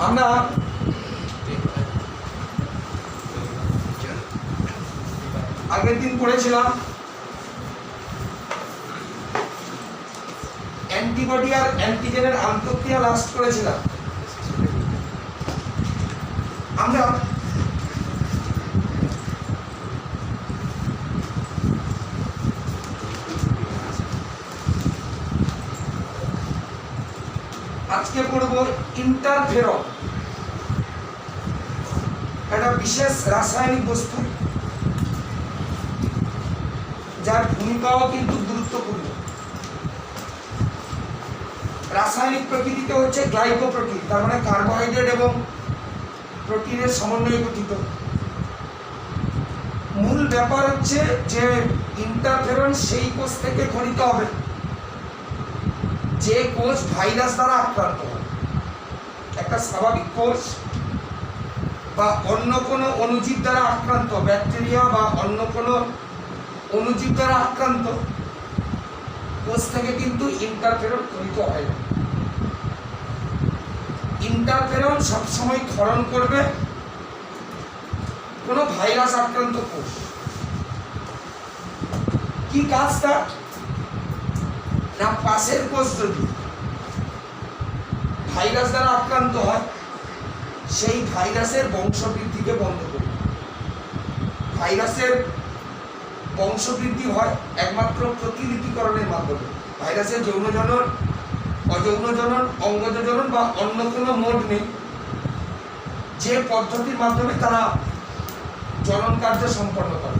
আমরা আগের দিন পড়েছিলাম অ্যান্টিবডি আর অ্যান্টিজেনের আন্তঃক্রিয়া লাস্ট করেছিলাম। আমরা আজকে পড়ব ইন্টারফেরন, একটা বিশেষ রাসায়নিক বস্তু যার ভূমিকাও কিন্তু গুরুত্বপূর্ণ। রাসায়নিক প্রকৃতিতে হচ্ছে গ্লাইকোপ্রোটিন, তার মানে কার্বোহাইড্রেট এবং প্রোটিনের সমন্বয়ে গঠিত। মূল ব্যাপার হচ্ছে যে ইন্টারফেরন সেই কোষ থেকে খনিত হবে যে কোষ ভাইরাস দ্বারা আক্রান্ত হয়। একটা স্বাভাবিক কোষ বা অন্য কোনো অণুজীব দ্বারা আক্রান্ত, ব্যাকটেরিয়া বা অন্য কোনো অণুজীব দ্বারা আক্রান্ত কোষ থেকে কিন্তু ইন্টারফেরন খনিত হয় না। ইন্টারফেরন সবসময় ক্ষরণ করবে কোনো ভাইরাস আক্রান্ত কোষ। কি কাজটা না, পাশের কোষ যদি ভাইরাস দ্বারা আক্রান্ত হয় সেই ভাইরাসের বংশবৃদ্ধিকে বন্ধ করবে। ভাইরাসের বংশবৃদ্ধি হয় একমাত্র প্রতিলিপিকরণের মাধ্যমে। ভাইরাসের যৌন জনন, অযৌন জনন, অঙ্গজ জনন বা অন্য কোনো মোড নেই, যে পদ্ধতির মাধ্যমে তারা জনন কার্য সম্পন্ন করে।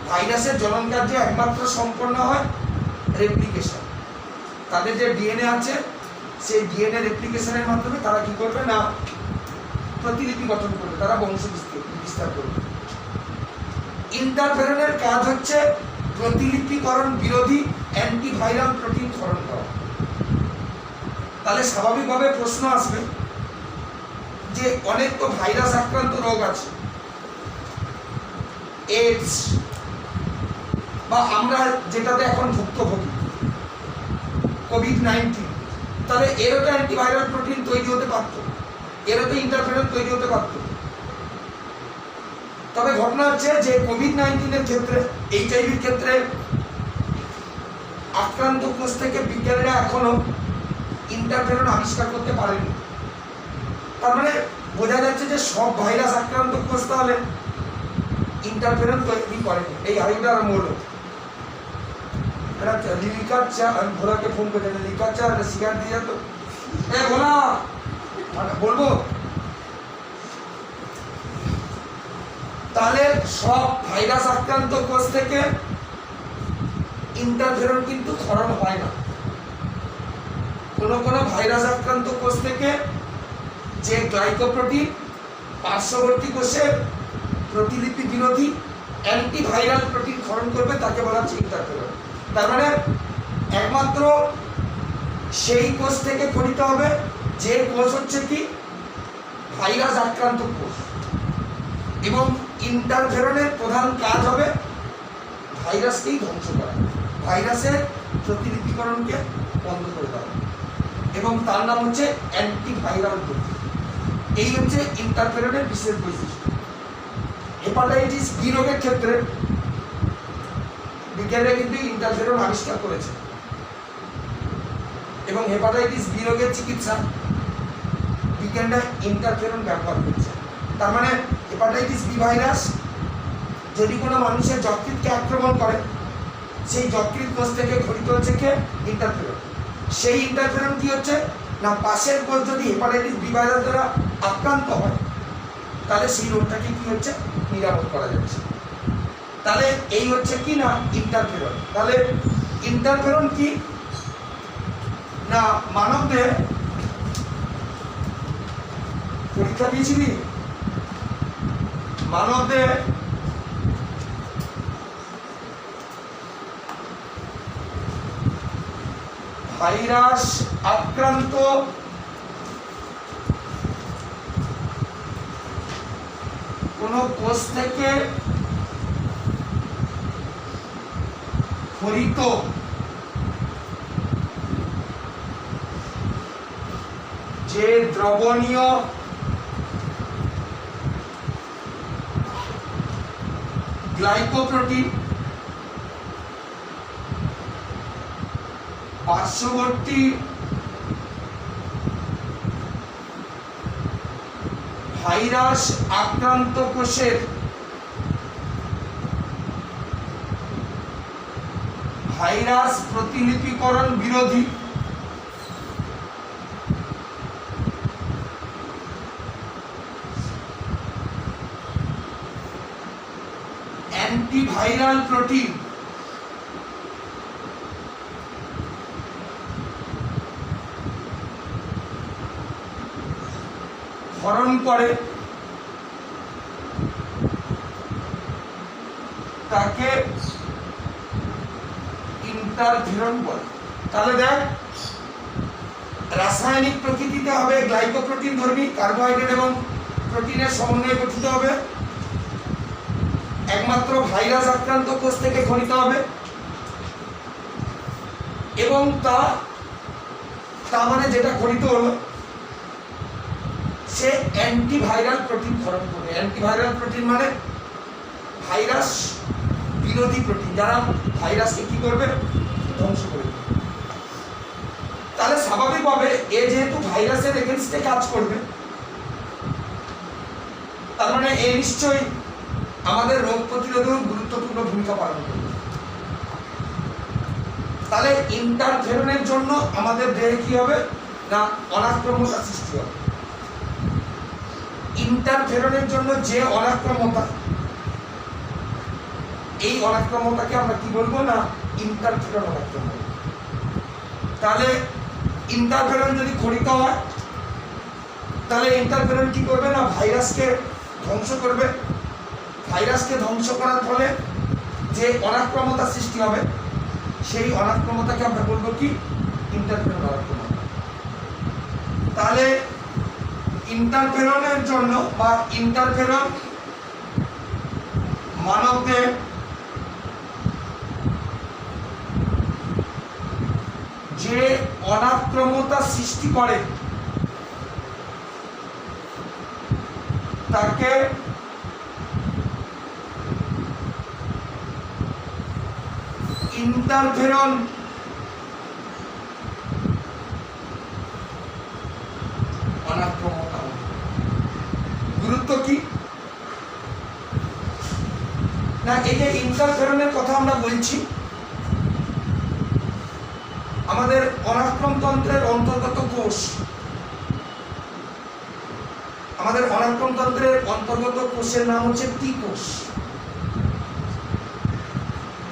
ভাইরাসের জনন কার্য একমাত্র সম্পন্ন হয় রেপ্লিকেশন। তাদের যে ডিএনএ আছে সেই ডিএনএ রেপ্লিকেশনের মাধ্যমে তারা কি করবে না, প্রতিলিপি গঠন করবে, তারা বংশ বিস্তার করবে। ইন্টারফেরনের কাজ হচ্ছে প্রতিলিপিকরণ বিরোধী অ্যান্টিভাইরাল প্রোটিন ক্ষরণ করা। তাহলে স্বাভাবিকভাবে প্রশ্ন আসবে যে অনেক তো ভাইরাস আক্রান্ত রোগ আছে, এইডস বা আমরা যেটাতে এখন ভুক্তভোগী কোভিড-19, তাহলে এরও তো অ্যান্টিভাইরাল প্রোটিন তৈরি হতে পারত, এরও তো ইন্টারফেরন তৈরি হতে পারত। তবে ঘটনা হচ্ছে যে কোভিড-19 ক্ষেত্রে, এইচআইভির ক্ষেত্রে আক্রান্ত কোষ থেকে বিজ্ঞানীরা এখনো ইন্টারফেরন আবিষ্কার করতে পারেনি। তার মানে বোঝা যাচ্ছে যে সব ভাইরাস আক্রান্ত কোষ তাহলে ইন্টারফেরন তৈরি করেনি। এই আয়ুটার মূল লিকার চা, আমি ভোলাকে ফোন করে লিকার চা সিগারেট দিয়ে যেত, ভোলা বলবো। তাহলে সব ভাইরাস আক্রান্ত কোষ থেকে ইন্টারফেরন কিন্তু ক্ষরণ হয় না। কোনো কোনো ভাইরাস আক্রান্ত কোষ থেকে যে গ্লাইকোপ্রোটিন পার্শ্ববর্তী কোষে প্রতিলিপি বিরোধী অ্যান্টিভাইরাল প্রোটিন ক্ষরণ করবে তাকে বলা হচ্ছে ইন্টারফেরন। তার মানে একমাত্র সেই কোষ থেকে খনিত হবে যে কোষ হচ্ছে কি ভাইরাস আক্রান্ত কোষ, এবং ইন্টারফেরনের প্রধান কাজ হবে ভাইরাসকেই ধ্বংস করা, ভাইরাসের প্রতিলিপিকরণকে বন্ধ করে দেওয়া, এবং তার নাম হচ্ছে অ্যান্টিভাইরাল প্রোটিন। এই হচ্ছে ইন্টারফেরনের বিশেষ বৈশিষ্ট্য। হেপাটাইটিস বি রোগের ক্ষেত্রে বিজ্ঞানীরা কিন্তু ইন্টারফেরন আবিষ্কার করেছে, এবং হেপাটাইটিস বি রোগের চিকিৎসা বিজ্ঞানীরা ইন্টারফেরন ব্যবহার করছে। তার মানে হেপাটাইটিস বি ভাইরাস যদি কোনো মানুষের যকৃৎকে আক্রমণ করে, সেই যকৃৎ কোষ থেকে খনিত হচ্ছে কে ইন্টারফেরন। সেই ইন্টারফেরন কি হচ্ছে না, পাশের কোষ যদি হেপাটাইটিস বি ভাইরাস দ্বারা আক্রান্ত হয় তাহলে সেই রোগটাকে কি হচ্ছে নিরাময় করা যাচ্ছে। তাহলে এই হচ্ছে কি না ইন্টারফেরন। তাহলে ইন্টারফেরন কি না, মানবদের পরীক্ষা দিয়েছিলি, মানবদের ভাইরাস আক্রান্ত কোন কোষ থেকে খনিত যে দ্রবণীয় গ্লাইকোপ্রোটিন পার্শ্ববর্তী ভাইরাস আক্রান্ত কোষের ভাইরাস প্রতিলিপিকরণ বিরোধী অ্যান্টিভাইরাল প্রোটিন ক্ষরণ করে তাকে ইন্টারফেরন বলে। তাহলে দেখ, রাসায়নিক প্রকৃতিতে হবে গ্লাইকোপ্রোটিন ধর্মী, কার্বোহাইড্রেট এবং প্রোটিনের সমন্বয়ে গঠিত হবে, একমাত্র ভাইরাস আক্রান্ত কোষ থেকে খনিত হবে এবং তা মানে যেটা খনিত হলো সে অ্যান্টিভাইরাল প্রোটিন ক্ষরণ করবে। অ্যান্টিভাইরাল প্রোটিন মানে ভাইরাস বিরোধী প্রোটিন, যারা ভাইরাসকে কি করবে, ধ্বংস করে দেবে। তাহলে স্বাভাবিকভাবে এ যেহেতু ভাইরাসের এগেইনস্টে কাজ করবে, তার মানে এ নিশ্চয়ই আমাদের রোগ প্রতিরোধেও গুরুত্বপূর্ণ ভূমিকা পালন করবে। তাহলে ইন্টারফেরনের জন্য আমাদের দেহে কি হবে না, অনাক্রম্যতা সৃষ্টি হবে। ইন্টারফেরনের জন্য যে অনাক্রম্যতা, এই অনাক্রম্যতাকে আমরা কি বলবো না, ইন্টারফেরন অনাক্রম্যতা। তাহলে ইন্টারফেরন যদি খনিত হয়, তাহলে ইন্টারফেরন কি করবে না, ভাইরাসকে ধ্বংস করবে। ভাইরাসকে ধ্বংস করার ফলে যে অনাক্রম্যতা সৃষ্টি হবে, সেই অনাক্রম্যতাকে আমরা বলবো কি, ইন্টারফেরন অনাক্রম্যতা। তাহলে ইন্টারফেরনের জন্য বা ইন্টারফেরন মানবদের যে অনাক্রম্যতা সৃষ্টি করে তাকে ইন্টারফেরন অনাক্রম্যতা। গুরুত্ব কি না, এই যে ইন্টারফেরনের কথা আমরা বলছি, আমাদের অনাক্রমতন্ত্রের অন্তর্গত কোষ, আমাদের অনাক্রমতন্ত্রের অন্তর্গত কোষের নাম হচ্ছে টি কোষ।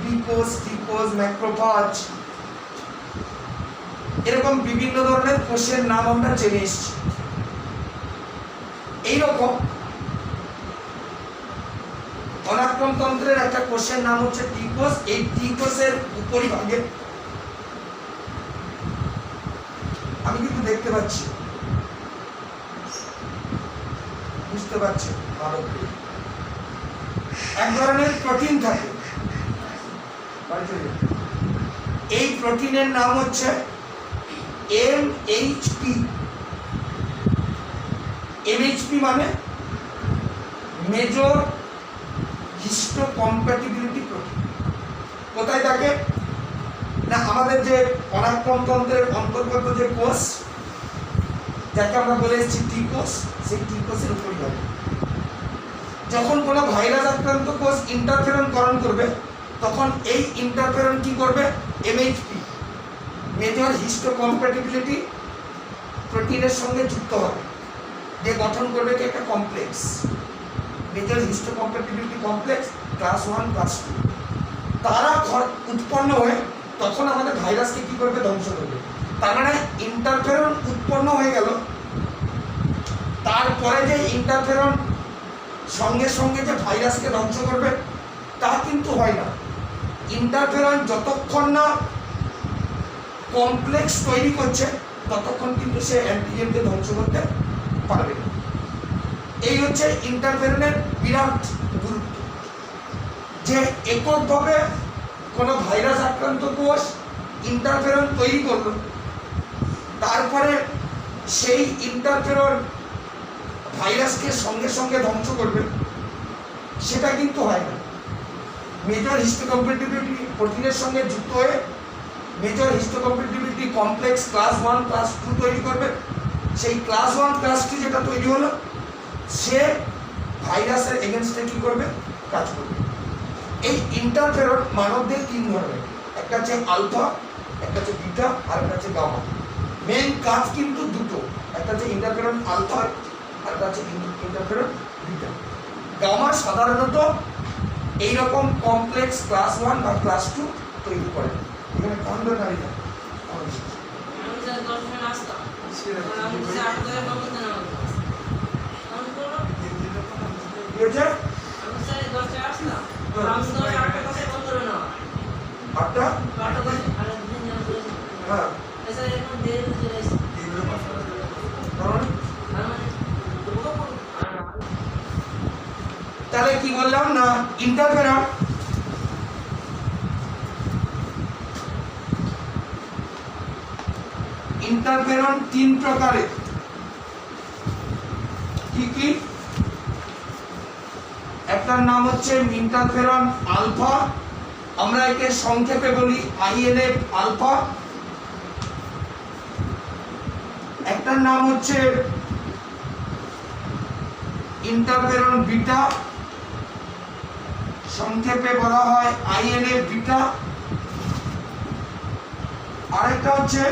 বি কোষ, টি কোষ, ম্যাক্রোফাজ, এরকম বিভিন্ন ধরনের কোষের নাম আমরা জেনে এসেছি। এইরকম অনাক্রমতন্ত্রের একটা কোষের নাম হচ্ছে টি কোষ। এই টি কোষের উপরিভাগে আমি কিন্তু দেখতে পাচ্ছি, বুঝতে পারছি, এক ধরনের প্রোটিন থাকে। এই প্রোটিনের নাম হচ্ছে MHP। MHP মানে মেজর হিস্টোকম্প্যাটিবিলিটি প্রোটিন। কোথায় থাকে না, আমাদের যে অনাক্রমতন্ত্রের অন্তর্গত যে কোষ, যাকে আমরা বলে এসেছি টি কোষ, সেই টি কোষের উপরই হবে। যখন কোনো ভাইরাস আক্রান্ত কোষ ইন্টারফেরন করণ করবে, তখন এই ইন্টারফেরন কি করবে, MHP মেজর হিস্টোকম্প্যাটিবিলিটি প্রোটিনের সঙ্গে যুক্ত হবে, যে গঠন করবে কি একটা complex, major histocompatibility complex class 1 class 2। তারা উৎপন্ন হয়ে তখন আমাদের ভাইরাসকে কি করবে, ধ্বংস করবে। তার মানে ইন্টারফেরন উৎপন্ন হয়ে গেল, তারপরে যে ইন্টারফেরন সঙ্গে সঙ্গে যে ভাইরাসকে ধ্বংস করবে তা কিন্তু হয় না। ইন্টারফেরন যতক্ষণ না কমপ্লেক্স তৈরি করছে ততক্ষণ কিন্তু সে অ্যান্টিজেনকে ধ্বংস করতে পারবে না। এই হচ্ছে ইন্টারফেরনের বিরাট গুরুত্ব, যে এককভাবে কোনো ভাইরাস আক্রান্ত কোষ ইন্টারফেরন তৈরি করলো, তারপরে সেই ইন্টারফেরন ভাইরাসকে সঙ্গে সঙ্গে ধ্বংস করবে সেটা কিন্তু হয় না। মেজর হিস্টোকম্প্যাটিবিলিটি প্রোটিনের সঙ্গে যুক্ত হয়ে major histocompatibility complex class 1 class 2 তৈরি করবে। সেই ক্লাস 1 ক্লাস 2 যেটা তৈরি হলো সে ভাইরাসের এগেনস্টে কি করবে, কাজ করবে। এই ইন্টারফেরন মানবদের তিন ধরনের, একটা হচ্ছে আলফা, একটা হচ্ছে বিটা, আর একটা হচ্ছে গামা। মেন কাজ কিন্তু দুটো, একটা হচ্ছে ইন্টারফেরন আলফা আর একটা হচ্ছে ইন্টারফেরন বিটা। গামা সাধারণত এইরকম কমপ্লেক্স ক্লাস 1 বা ক্লাস 2 তৈরি করে। এখানে কাণ্ড নারী না তাহলে কি বললাম না, ইন্টারফেরন তিন প্রকারের। কি কি? একটার নাম হচ্ছে ইন্টারফেরন আলফা, আমরা একে সংক্ষেপে বলি INF আলফা। একটার নাম হচ্ছে ইন্টারফেরন বিটা, সংক্ষেপে বলা হয় INF বিটা। আরেকটা হচ্ছে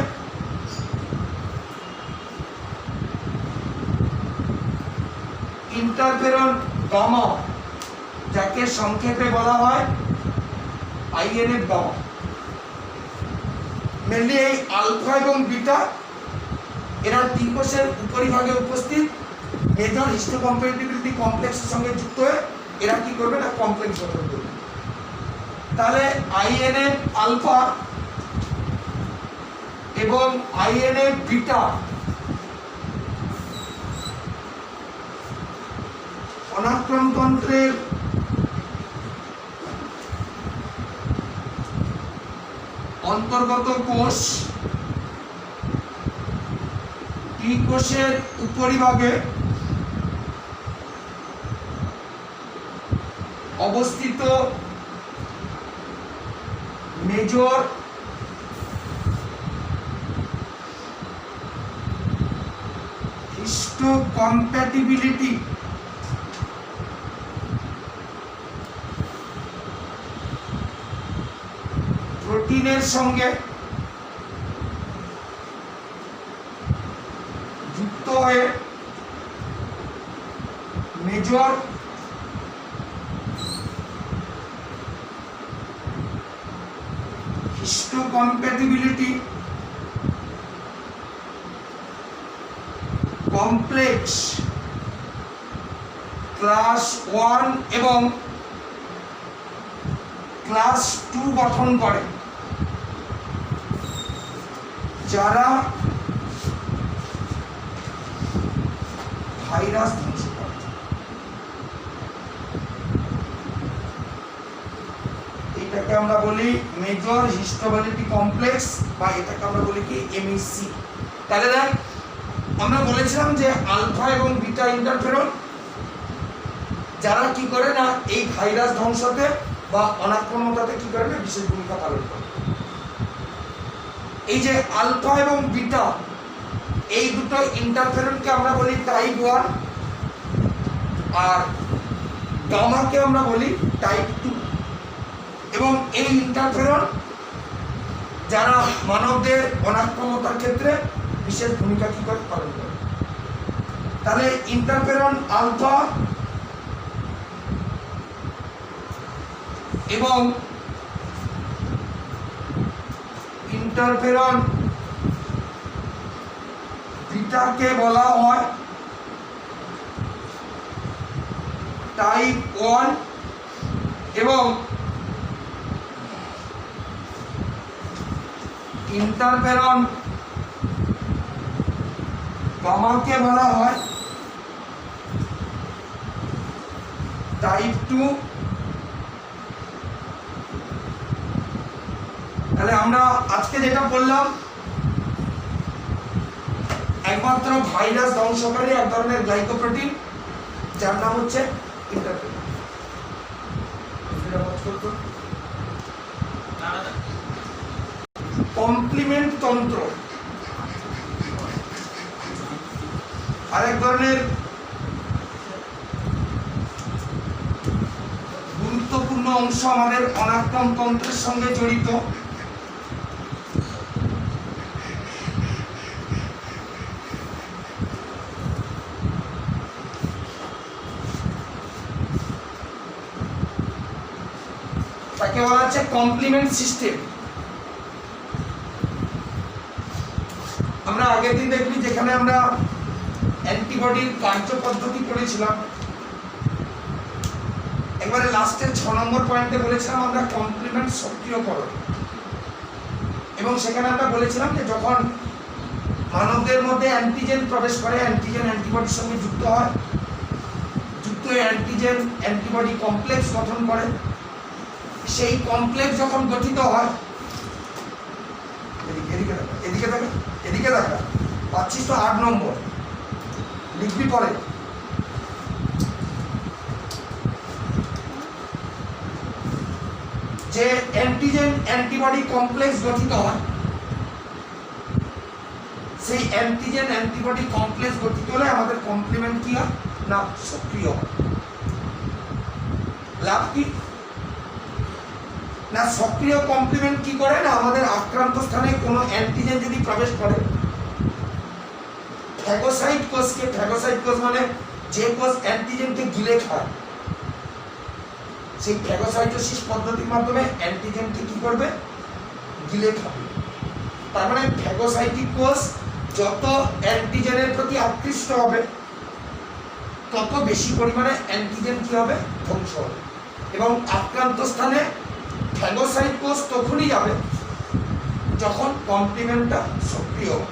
ইন্টারফেরন গামা, যাকে সংক্ষেপে বলা হয় INF গামা। মেনলি এই আলফা এবং বিটা এরা তিন কোষের উপরিভাগে উপস্থিত মেজর হিস্টোকম্প্যাটিবিলিটি কমপ্লেক্সের সঙ্গে যুক্ত হয়ে এরা কি করবে না, কমপ্লেক্স গঠন করবে। তাহলে INF আলফা এবং INF বিটা অনাক্রমতন্ত্রের অন্তর্গত কোষ, টি কোষের উপরিভাগে অবস্থিত মেজর হিস্টোকম্প্যাটিবিলিটি প্রোটিনের সঙ্গে যুক্ত হয়ে মেজর হিস্টোকম্প্যাটিবিলিটি কমপ্লেক্স ক্লাস 1 এবং ক্লাস 2 গঠন করে, যারা ভাইরাস ধ্বংস করে। এটাকে আমরা বলি মেজর হিস্টোকম্প্যাটিবিলিটি কমপ্লেক্স, বা এটাকে আমরা বলি কি MEC। তাহলে দেখ, আমরা বলেছিলাম যে আলফা এবং বিটা ইন্টারফেরন যারা কি করে না, এই ভাইরাস ধ্বংসতে বা অনাক্রম্যতাতে কি করবে, বিশেষ ভূমিকা পালন করে। এই যে আলফা এবং বিটা এই দুটো ইন্টারফেরনকে আমরা বলি টাইপ 1, আর গামাকে আমরা বলি টাইপ 2। এবং এই ইন্টারফেরন যারা মানবদের অনাক্রম্যতার ক্ষেত্রে বিশেষ ভূমিকা কি করে পালন করে। তাহলে ইন্টারফেরন আলফা এবং ইন্টারফেরন বিটাকে বলা হয় টাইপ 1 এবং ইন্টারফেরন গামাকে বলা হয় টাইপ 2। তাহলে আমরা আজকে যেটা বললাম, একমাত্র ভাইরাস ধ্বংসকারী এক ধরনের গ্লাইকোপ্রোটিন যার নাম হচ্ছে ইন্টারফেরন। কমপ্লিমেন্ট তন্ত্র আরেক ধরনের গুরুত্বপূর্ণ অংশ আমাদের অনাক্রম তন্ত্রের সঙ্গে জড়িত। তাকে বলা হচ্ছে কমপ্লিমেন্ট সিস্টেম। আমরা আগের দিন দেখলি যেখানে আমরা অ্যান্টিবডির কার্যপদ্ধতি করেছিলাম, এবারে লাস্টের 6 নম্বর পয়েন্টে বলেছিলাম আমরা কমপ্লিমেন্ট সক্রিয়করণ, এবং সেখানে আমরা বলেছিলাম যে যখন মানবদের মধ্যে অ্যান্টিজেন প্রবেশ করে, অ্যান্টিজেন অ্যান্টিবডির সঙ্গে যুক্ত হয়, যুক্ত হয়ে অ্যান্টিজেন অ্যান্টিবডি কমপ্লেক্স গঠন করে, সেই কমপ্লেক্স যখন গঠিত হয়, এদিকে দেখা পাচ্ছিস তো 8 নম্বর লিখবি পরে, যে অ্যান্টিজেন অ্যান্টিবডি কমপ্লেক্স গঠিত হয়, সেই অ্যান্টিজেন অ্যান্টিবডি কমপ্লেক্স গঠিত হলে আমাদের কমপ্লিমেন্ট কি হয় না সক্রিয় হয়। লাভ কি না, সক্রিয় কমপ্লিমেন্ট কি করে না, আমাদের আক্রান্ত স্থানে কোনো অ্যান্টিজেন যদি প্রবেশ করে, ফ্যাগোসাইট কোষকে, ফ্যাগোসাইট কোষ মানে যে কোষ অ্যান্টিজেনকে গিলে খায়, সেই ফ্যাগোসাইটোসিস পদ্ধতির মাধ্যমে অ্যান্টিজেনকে কি করবে, গিলে খাবে। তার মানে ফ্যাগোসাইটিক কোষ যত অ্যান্টিজেনের প্রতি আকৃষ্ট হবে তত বেশি পরিমাণে অ্যান্টিজেন কি হবে, ধ্বংস হবে, এবং আক্রান্ত স্থানে ফ্যাগোসাইট কোষ তখনই যাবে যখন কমপ্লিমেন্টটা সক্রিয় হবে।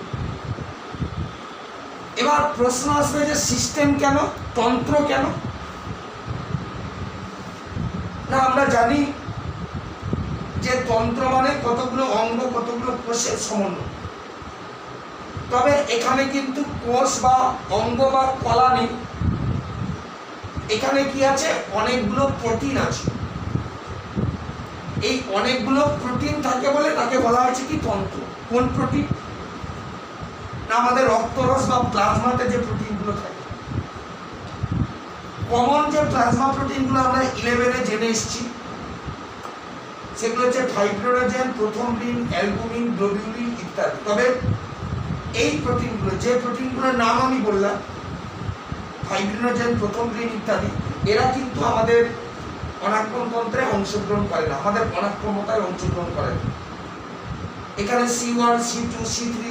এবার প্রশ্ন আসবে যে সিস্টেম কেন, তন্ত্র কেন? না, আমরা জানি যে তন্ত্র মানে কতগুলো অঙ্গ, কতগুলো কোষের সমন্বয়। তবে এখানে কিন্তু কোষ বা অঙ্গ বা কলা নেই, এখানে কি আছে, অনেকগুলো প্রোটিন আছে। এই অনেকগুলো প্রোটিন থাকে বলে তাকে বলা হয়েছে কি তন্ত্র। কোন প্রোটিন না, আমাদের রক্তরস বা প্লাজমাতে যে প্রোটিনগুলো থাকে, কমন যে প্লাজমা প্রোটিনগুলো আমরা 11-এ জেনে এসেছি, সেগুলো হচ্ছে ফাইব্রিনোজেন, প্রথম রিন, অ্যালবুমিন, গ্লোবিউলিন ইত্যাদি। তবে এই প্রোটিনগুলো, যে প্রোটিনগুলোর নাম আমি বললাম, ফাইব্রিনোজেন, প্রথম রিন ইত্যাদি, এরা কিন্তু আমাদের অনাক্রম তন্ত্রে অংশগ্রহণ করে না, আমাদের অনাক্রমতায় অংশগ্রহণ করে না। এখানে C1, C2, C3,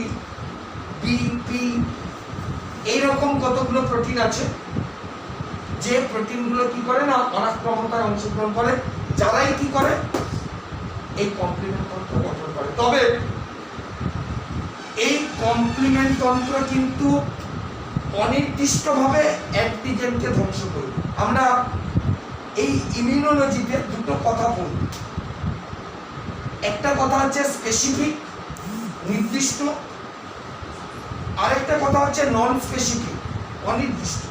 B, P এইরকম কতগুলো প্রোটিন আছে যে প্রোটিনগুলো কি করে না অনাক্রমতায় অংশগ্রহণ করে, যারাই কি করে এই কমপ্লিমেন্ট তন্ত্র গঠন করে। তবে এই কমপ্লিমেন্ট তন্ত্র কিন্তু অনির্দিষ্টভাবে অ্যান্টিজেনকে ধ্বংস করবে। আমরা এই ইমিউনোলজিতে দুটো কথা বলি, একটা কথা হচ্ছে স্পেসিফিক, নির্দিষ্ট, আরেকটা কথা হচ্ছে নন স্পেসিফিক, অনির্দিষ্ট।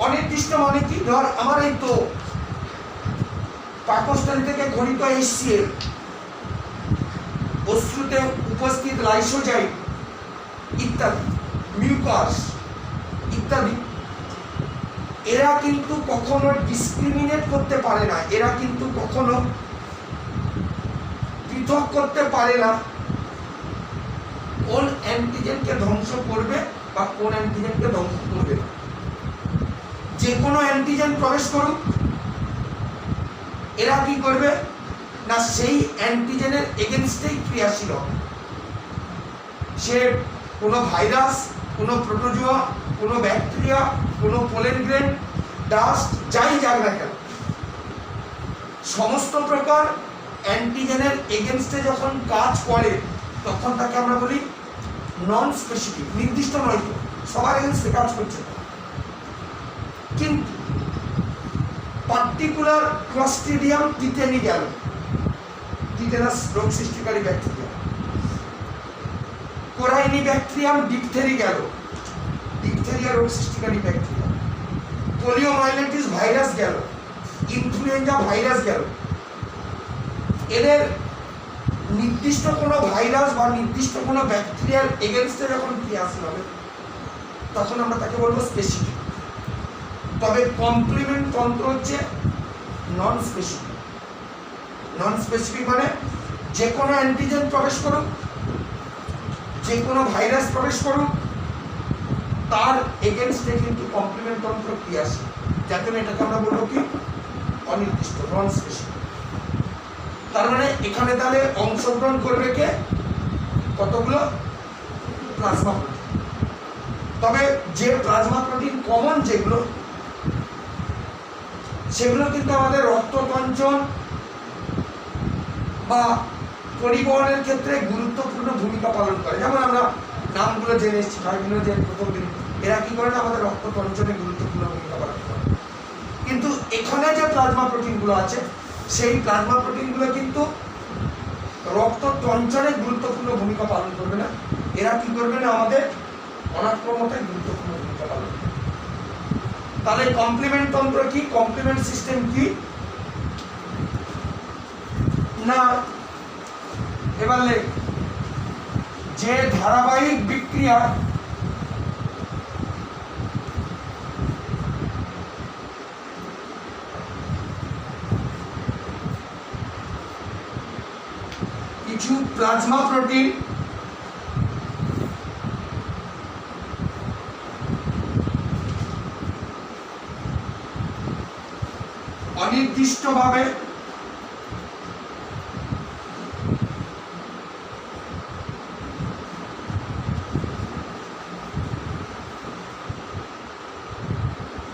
অনির্দিষ্ট মানে কি, ধর আমার এই তো পাকস্থলী থেকে ঘনিত HCl, অশ্রুতে উপস্থিত লাইসোজাইম ইত্যাদি, মিউকাস ইত্যাদি, এরা কিন্তু কখনো ডিসক্রিমিনেট করতে পারে না, এরা কিন্তু কখনো পৃথক করতে পারে না কোন অ্যান্টিজেনকে ধ্বংস করবে বা কোন অ্যান্টিজেনকে ধ্বংস করবে না। যে কোনো অ্যান্টিজেন প্রবেশ করুক, এরা কি করবে না সেই অ্যান্টিজেনের এগেনস্টেই ক্রিয়াশীল হবে। সে কোনো ভাইরাস, কোনো প্রোটোজোয়া, কোনো ব্যাকটেরিয়া, কোনো পোলেন গ্রেন, ডাস্ট, যাই যাক না কেন, সমস্ত প্রকার অ্যান্টিজেনের এগেনস্টে যখন কাজ করে তখন তাকে আমরা বলি নন স্পেসিফিক, নির্দিষ্ট নয়, তো সবার এগেনস্টে কাজ করছে। কিন্তু পার্টিকুলার ক্লস্ট্রিডিয়াম টিটেনি গেল, টিটেনাস রোগ সৃষ্টিকারী ব্যাকটেরিয়া, কোরাইনিব্যাকটেরিয়াম ডিপথেরি গেল, ডিপথেরিয়া রোগ সৃষ্টিকারী ব্যাকটেরিয়া। পোলিওমাইলাইটিস ভাইরাস গেল, ইনফ্লুয়েঞ্জা ভাইরাস গেল। এদের নির্দিষ্ট কোনো ভাইরাস বা নির্দিষ্ট কোনো ব্যাকটেরিয়ার এগেনস্টে যখন ক্রিয়াশীল হবে তখন আমরা তাকে বলবো স্পেসিফিক। তবে কমপ্লিমেন্ট তন্ত্র হচ্ছে নন স্পেসিফিক। নন স্পেসিফিক মানে যে কোনো অ্যান্টিজেন প্রবেশ করুক, যে কোনো ভাইরাস প্রবেশ করুক, তার এগেনস্টে কিন্তু কমপ্লিমেন্ট তন্ত্র ক্রিয়াশীল। যার জন্য এটাকে আমরা বলবো কি অনির্দিষ্ট, নন স্পেসিফিক। তার মানে এখানে তাহলে অংশগ্রহণ করবে কে? কতগুলো প্লাজমা প্রোটিন। তবে যে প্লাজমা প্রোটিন কমন যেগুলো, সেগুলো কিন্তু আমাদের রক্ততঞ্চন বা পরিবহনের ক্ষেত্রে গুরুত্বপূর্ণ ভূমিকা পালন করে। যেমন আমরা নামগুলো জেনে এসেছি, ফাইব্রিনোজেন, প্রথম দিন, এরা কি করে না আমাদের রক্ততঞ্চনে গুরুত্বপূর্ণ ভূমিকা পালন করে। কিন্তু এখানে যে প্লাজমা প্রোটিনগুলো আছে সেই প্লাজমা প্রোটিনগুলো কিন্তু রক্ততঞ্চনে গুরুত্বপূর্ণ ভূমিকা পালন করবে না। এরা কি করবে না আমাদের অনাক্রমতায় গুরুত্বপূর্ণ ভূমিকা পালন করবে। তাহলে কমপ্লিমেন্ট তন্ত্র কি, কমপ্লিমেন্ট সিস্টেম কি না? এবার যে ধারাবাহিক বিক্রিয়া কিছু প্লাজমা প্রোটিন অনির্দিষ্টভাবে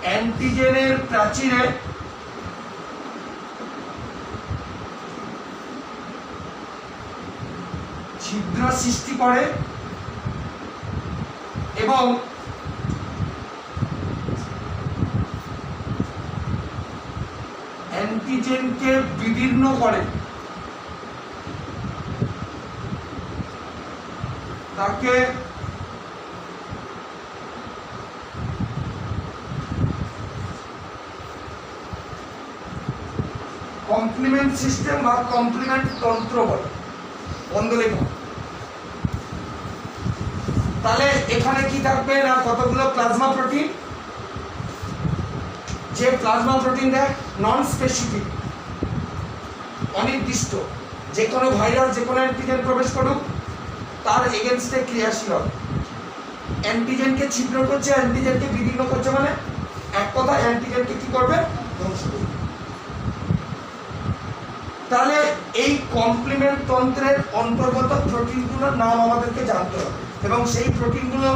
অ্যান্টিজেনের প্রাচীরে ছিদ্র সৃষ্টি করে এবং অ্যান্টিজেনকে বিদীর্ণ করে, তাকে কমপ্লিমেন্ট সিস্টেম বা কমপ্লিমেন্ট তন্ত্র বলে। বন্ধলেখা। তাহলে এখানে কি থাকবে না কতগুলো প্লাজমা প্রোটিন, যে প্লাজমা প্রোটিন দেখ নন স্পেসিফিক, অনির্দিষ্ট, যে কোনো ভাইরাস যে কোনো অ্যান্টিজেন প্রবেশ করুক তার এগেনস্টে ক্রিয়াশীল হবে। অ্যান্টিজেনকে ছিদ্র করছে, অ্যান্টিজেনকে বিদীর্ণ করছে, মানে এক কথা অ্যান্টিজেনকে কি করবে? ধ্বংস করবে। তাহলে এই কমপ্লিমেন্ট তন্ত্রের অন্তর্গত প্রোটিনগুলোর নাম আমাদেরকে জানতে হবে এবং সেই প্রোটিনগুলো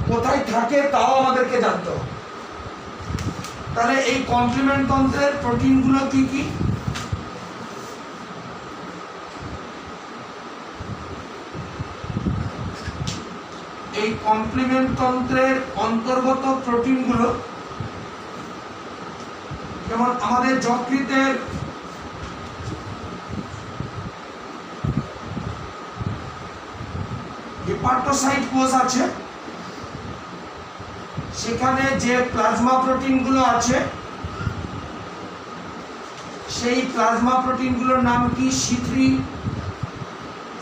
কোথায় থাকে তাও আমাদেরকে জানতে হবে। তাহলে এই কমপ্লিমেন্ট তন্ত্রের প্রোটিনগুলো কি কি? এই কমপ্লিমেন্ট তন্ত্রের অন্তর্গত প্রোটিনগুলো যেমন আমাদের যকৃতের হেপাটোসাইট কোষ আছে, সেখানে যে প্লাজমা প্রোটিনগুলো আছে সেই প্লাজমা প্রোটিনগুলোর নাম কি? C3,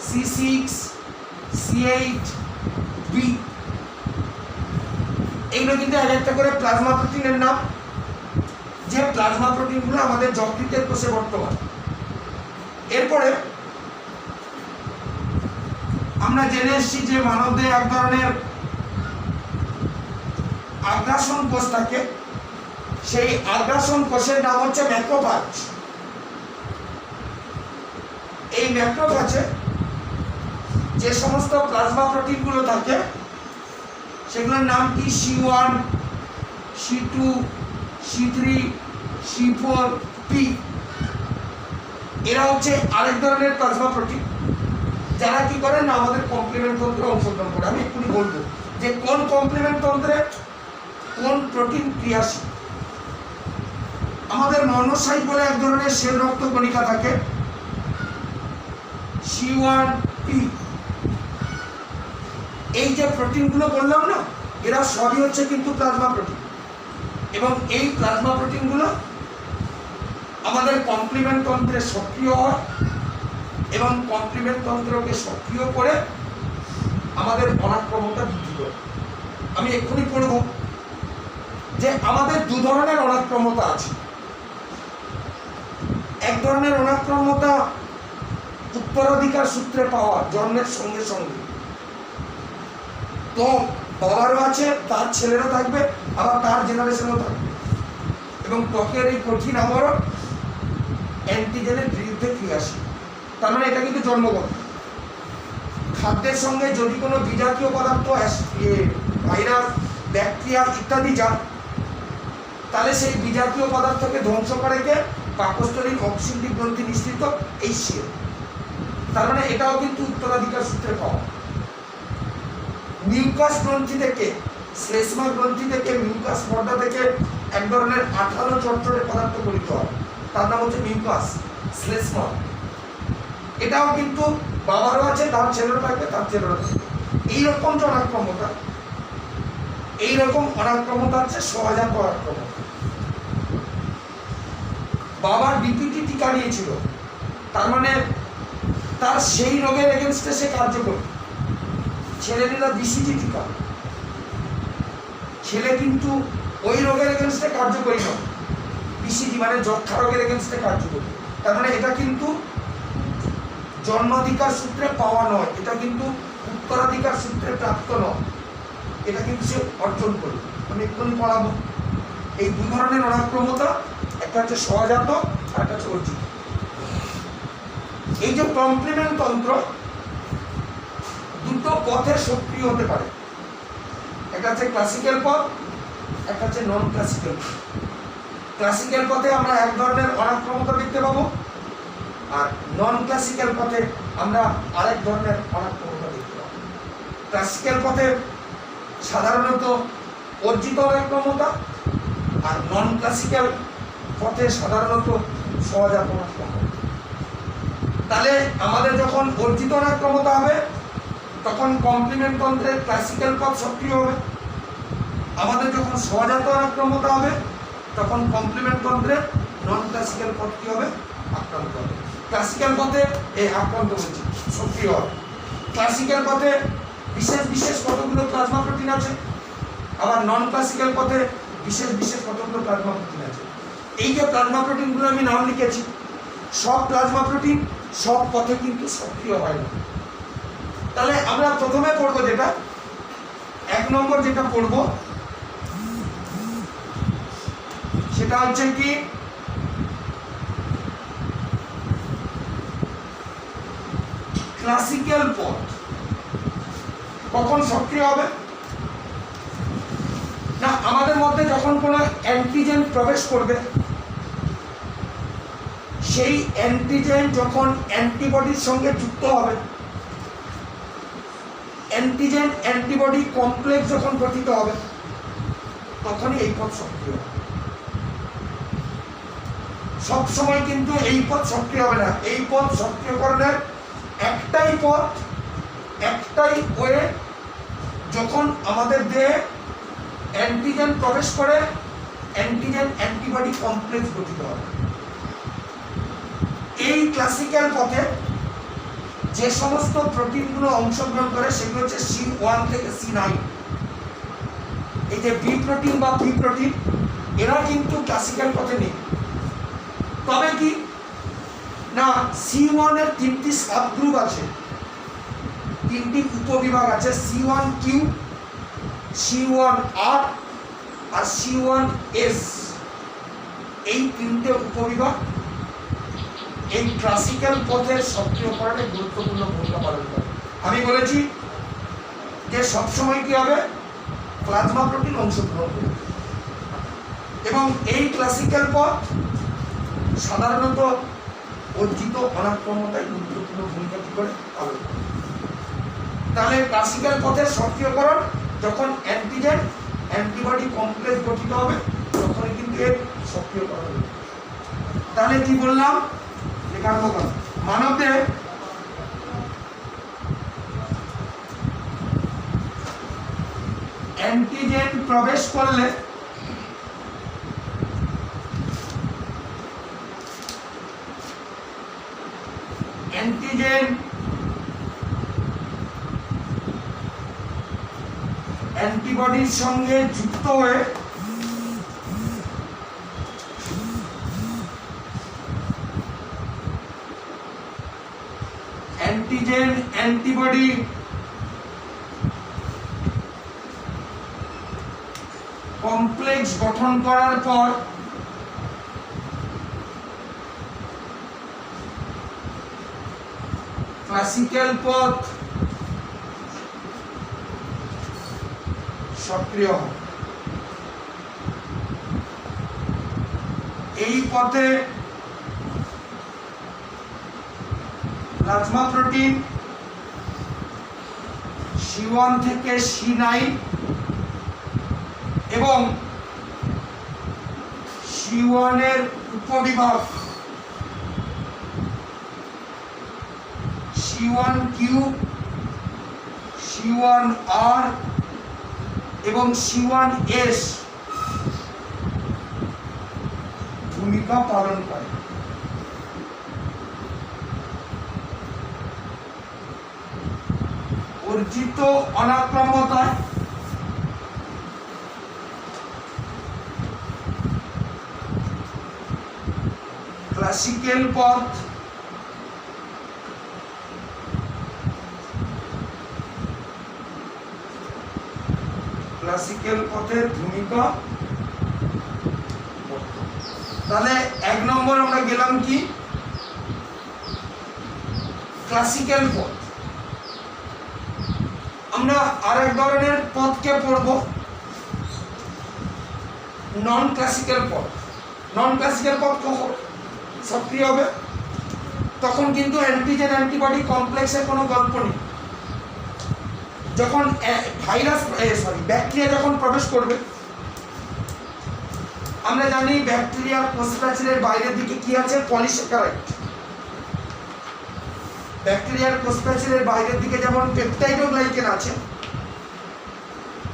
C6, C8, B। এগুলো কিন্তু এক একটা করে প্লাজমা প্রোটিনের নাম, যে প্লাজমা প্রোটিনগুলো আমাদের যকৃতের কোষে বর্তমান। এরপরে আমরা জেনে এসেছি যে মানবদেহে এক ধরনের আগ্রাসন কোষ থাকে, সেই আগ্রাসন কোষের নাম হচ্ছে ম্যাক্রোফাজ। এই ম্যাক্রোফাজে যে সমস্ত প্লাজমা প্রোটিনগুলো থাকে সেগুলোর নাম কি? C1, C2, C3, C4, P। এরা হচ্ছে আরেক ধরনের প্লাজমা প্রোটিন যারা কি করে না আমাদের কমপ্লিমেন্ট তন্ত্রে অংশগ্রহণ করে। আমি এক্ষুনি বলবো যে কোন কমপ্লিমেন্ট তন্ত্রে কোন প্রোটিন ক্রিয়াশীল। আমাদের মনোসাইট বলে এক ধরনের শ্বেত রক্ত কণিকা থাকে, C1P। এই যে প্রোটিনগুলো বললাম না, এরা সবই হচ্ছে কিন্তু প্লাজমা প্রোটিন, এবং এই প্লাজমা প্রোটিনগুলো আমাদের কমপ্লিমেন্ট তন্ত্রে সক্রিয় হয় এবং কমপ্লিমেন্ট তন্ত্রকে সক্রিয় করে আমাদের অনাক্রমতা বৃদ্ধি করে। আমি এক্ষুনি পড়ব যে আমাদের দু ধরনের অনাক্রমতা আছে। এক ধরনের অনাক্রমতা উত্তরাধিকার সূত্রে পাওয়া, জন্মের সঙ্গে সঙ্গে, তো বাবারও আছে, তার ছেলেরও থাকবে, আবার তার জেনারেশনও থাকবে, এবং ত্বকের এই কঠিন আবরণ অ্যান্টিজেনের বিরুদ্ধে ক্রিয়াশীল। তার মানে এটা কিন্তু জন্মগত। খাদ্যের সঙ্গে যদি কোনো বিজাতীয় পদার্থ, ভাইরাস, ব্যাকটেরিয়া ইত্যাদি যায়, তাহলে সেই বিজাতীয় পদার্থকে ধ্বংস করে কে? পাকস্থলীর অক্সিন্টিক গ্রন্থি নিঃসৃত এই শির। তার মানে এটাও কিন্তু উত্তরাধিকার সূত্রে পাওয়া। মিউকাস গ্রন্থি থেকে, শ্লেষ্মা গ্রন্থি থেকে, মিউকাস পর্দা থেকে এক ধরনের আঠালো চটচটে পদার্থ গঠিত হয়, তার নাম হচ্ছে মিউকাস, শ্লেষ্মা। এটাও কিন্তু বাবারও আছে, তার ছেলেরও থাকবে, তার ছেলেরও থাকবে। এইরকম যে অনাক্রমতা, এইরকম অনাক্রমতা হচ্ছে সহজাত অনাক্রমতা। বাবার ডিপিটি টিকা নিয়েছিল, তার মানে তার সেই রোগের এগেনস্টে সে কার্যকরী। ছেলে নিল বিসিজি টিকা, ছেলে কিন্তু ওই রোগের এগেনস্টে কার্যকরী নয়। বিসিজি মানে যক্ষা রোগের এগেনস্টে কার্যকরী। তার মানে এটা কিন্তু জন্মাধিকার সূত্রে পাওয়া নয়, এটা কিন্তু উত্তরাধিকার সূত্রে প্রাপ্ত নয়, এটা কিন্তু সে অর্জন করবে। আমি এক্ষুনি পড়াবো এই দু ধরনের অনাক্রমতা, একটা হচ্ছে সহজাত আর একটা হচ্ছে অর্জিত। এই যে কমপ্লিমেন্ট তন্ত্র দুটো পথে সক্রিয় হতে পারে, একটা হচ্ছে ক্লাসিক্যাল পথ, একটা হচ্ছে নন ক্লাসিক্যাল পথ। ক্লাসিক্যাল পথে আমরা এক ধরনের অনাক্রমতা দেখতে পাবো, আর নন ক্লাসিক্যাল পথে আমরা আরেক ধরনের অনাক্রমতা দেখতে পাবো। ক্লাসিক্যাল পথে সাধারণত অর্জিত অনাক্রমতা, আর নন ক্লাসিক্যাল পথে সাধারণত সহজাত অনাক্রমতা। তাহলে আমাদের যখন অর্জিত অনাক্রমতা হবে তখন কমপ্লিমেন্ট তন্ত্রের ক্লাসিক্যাল পথ সক্রিয় হবে, আমাদের যখন সহজাত অনাক্রমতা হবে তখন কমপ্লিমেন্ট তন্ত্রের নন ক্লাসিক্যাল পথ কি হবে? আক্রান্ত হবে। ক্লাসিক্যাল পথে আক্রান্ত হচ্ছে, সক্রিয় হবে। ক্লাসিক্যাল পথে বিশেষ বিশেষ কতগুলো প্লাজমা প্রোটিন আছে, আবার নন ক্লাসিক্যাল পথে বিশেষ বিশেষ কতগুলো প্লাজমা প্রোটিন আছে। এই যে প্লাজমা প্রোটিনগুলো আমি নাম লিখেছি, সব প্লাজমা প্রোটিন সব পথে কিন্তু সক্রিয় হয় না। তাহলে আমরা প্রথমে পড়বো যেটা, এক নম্বর যেটা পড়বো সেটা হচ্ছে কি ক্লাসিক্যাল পথ কখন সক্রিয় হবে না? আমাদের মধ্যে যখন কোনো অ্যান্টিজেন প্রবেশ করবে, সেই অ্যান্টিজেন যখন অ্যান্টিবডির সঙ্গে যুক্ত হবে, অ্যান্টিজেন অ্যান্টিবডি কমপ্লেক্স যখন গঠিত হবে, তখনই এই পথ সক্রিয় হবে। সবসময় কিন্তু এই পথ সক্রিয় হবে না। এই পথ সক্রিয়করণের একটাই পথ, একটাই ওয়ে, যখন আমাদের দেহে অ্যান্টিজেন প্রবেশ করে অ্যান্টিজেন অ্যান্টিবডি কমপ্লেক্স গঠিত হবে। এই ক্লাসিক্যাল পথে যে সমস্ত প্রোটিনগুলো অংশগ্রহণ করে সেগুলো হচ্ছে C1 থেকে C9। এই যে বি প্রোটিন বা পি প্রোটিন, এরা কিন্তু ক্লাসিক্যাল পথে নেই। তবে কি না, C1 এর তিনটি সাবগ্রুপ আছে, তিনটি উপবিভাগ আছে, C1Q, C1R আর C1S। এই তিনটে উপবিভাগ এই ক্লাসিক্যাল পথের সক্রিয়করণে গুরুত্বপূর্ণ ভূমিকা পালন করে। আমি বলেছি যে সবসময় কি হবে? প্লাজমা প্রোটিন অংশগ্রহণ করবে, এবং এই ক্লাসিক্যাল পথ সাধারণত অর্জিত অনাক্রমতায় গুরুত্বপূর্ণ ভূমিকা কি করে পালন করে। তাহলে ক্লাসিক্যাল পথের সক্রিয়করণ যখন অ্যান্টিজেন অ্যান্টিবডি কমপ্লেক্স গঠিত হবে, তখনই কিন্তু এর সক্রিয়করণ হবে। তাহলে কি বললাম? মানবদেহে অ্যান্টিজেন প্রবেশ করলে অ্যান্টিজেন অ্যান্টিবডির সঙ্গে যুক্ত হয়ে অ্যান্টিজেন অ্যান্টিবডি কমপ্লেক্স গঠন করার পর ক্লাসিক্যাল পথ সক্রিয় হয়। এই পথে প্লাজমা প্রোটিন C1 থেকে C9 এবং C1 এর উপবিভাগ C1Q, C1R এবং C1S ভূমিকা পালন করে। অর্জিত অনাক্রাম্যতায় ক্লাসিক্যাল পথ ক্লাসিক্যাল পথের ভূমিকা। তাহলে এক নম্বর আমরা গেলাম কি ক্লাসিক্যাল পথ। আমরা আরেক ধরনের পথকে পড়ব নন ক্লাসিক্যাল পথ। নন ক্লাসিক্যাল পথ কখন সক্রিয় হবে? তখন কিন্তু অ্যান্টিজেন অ্যান্টিবডি কমপ্লেক্সের কোনো গল্প নেই। যখন ব্যাকটেরিয়া যখন প্রবেশ করবে, আমরা জানি ব্যাকটেরিয়ার কোষপ্রাচীরের বাইরের দিকে কি আছে? পলিস্যাকারাইড। ব্যাকটেরিয়ার কোষপ্রাচীরের বাইরের দিকে যেমন পেপটাইডোগ্লাইকেন আছে,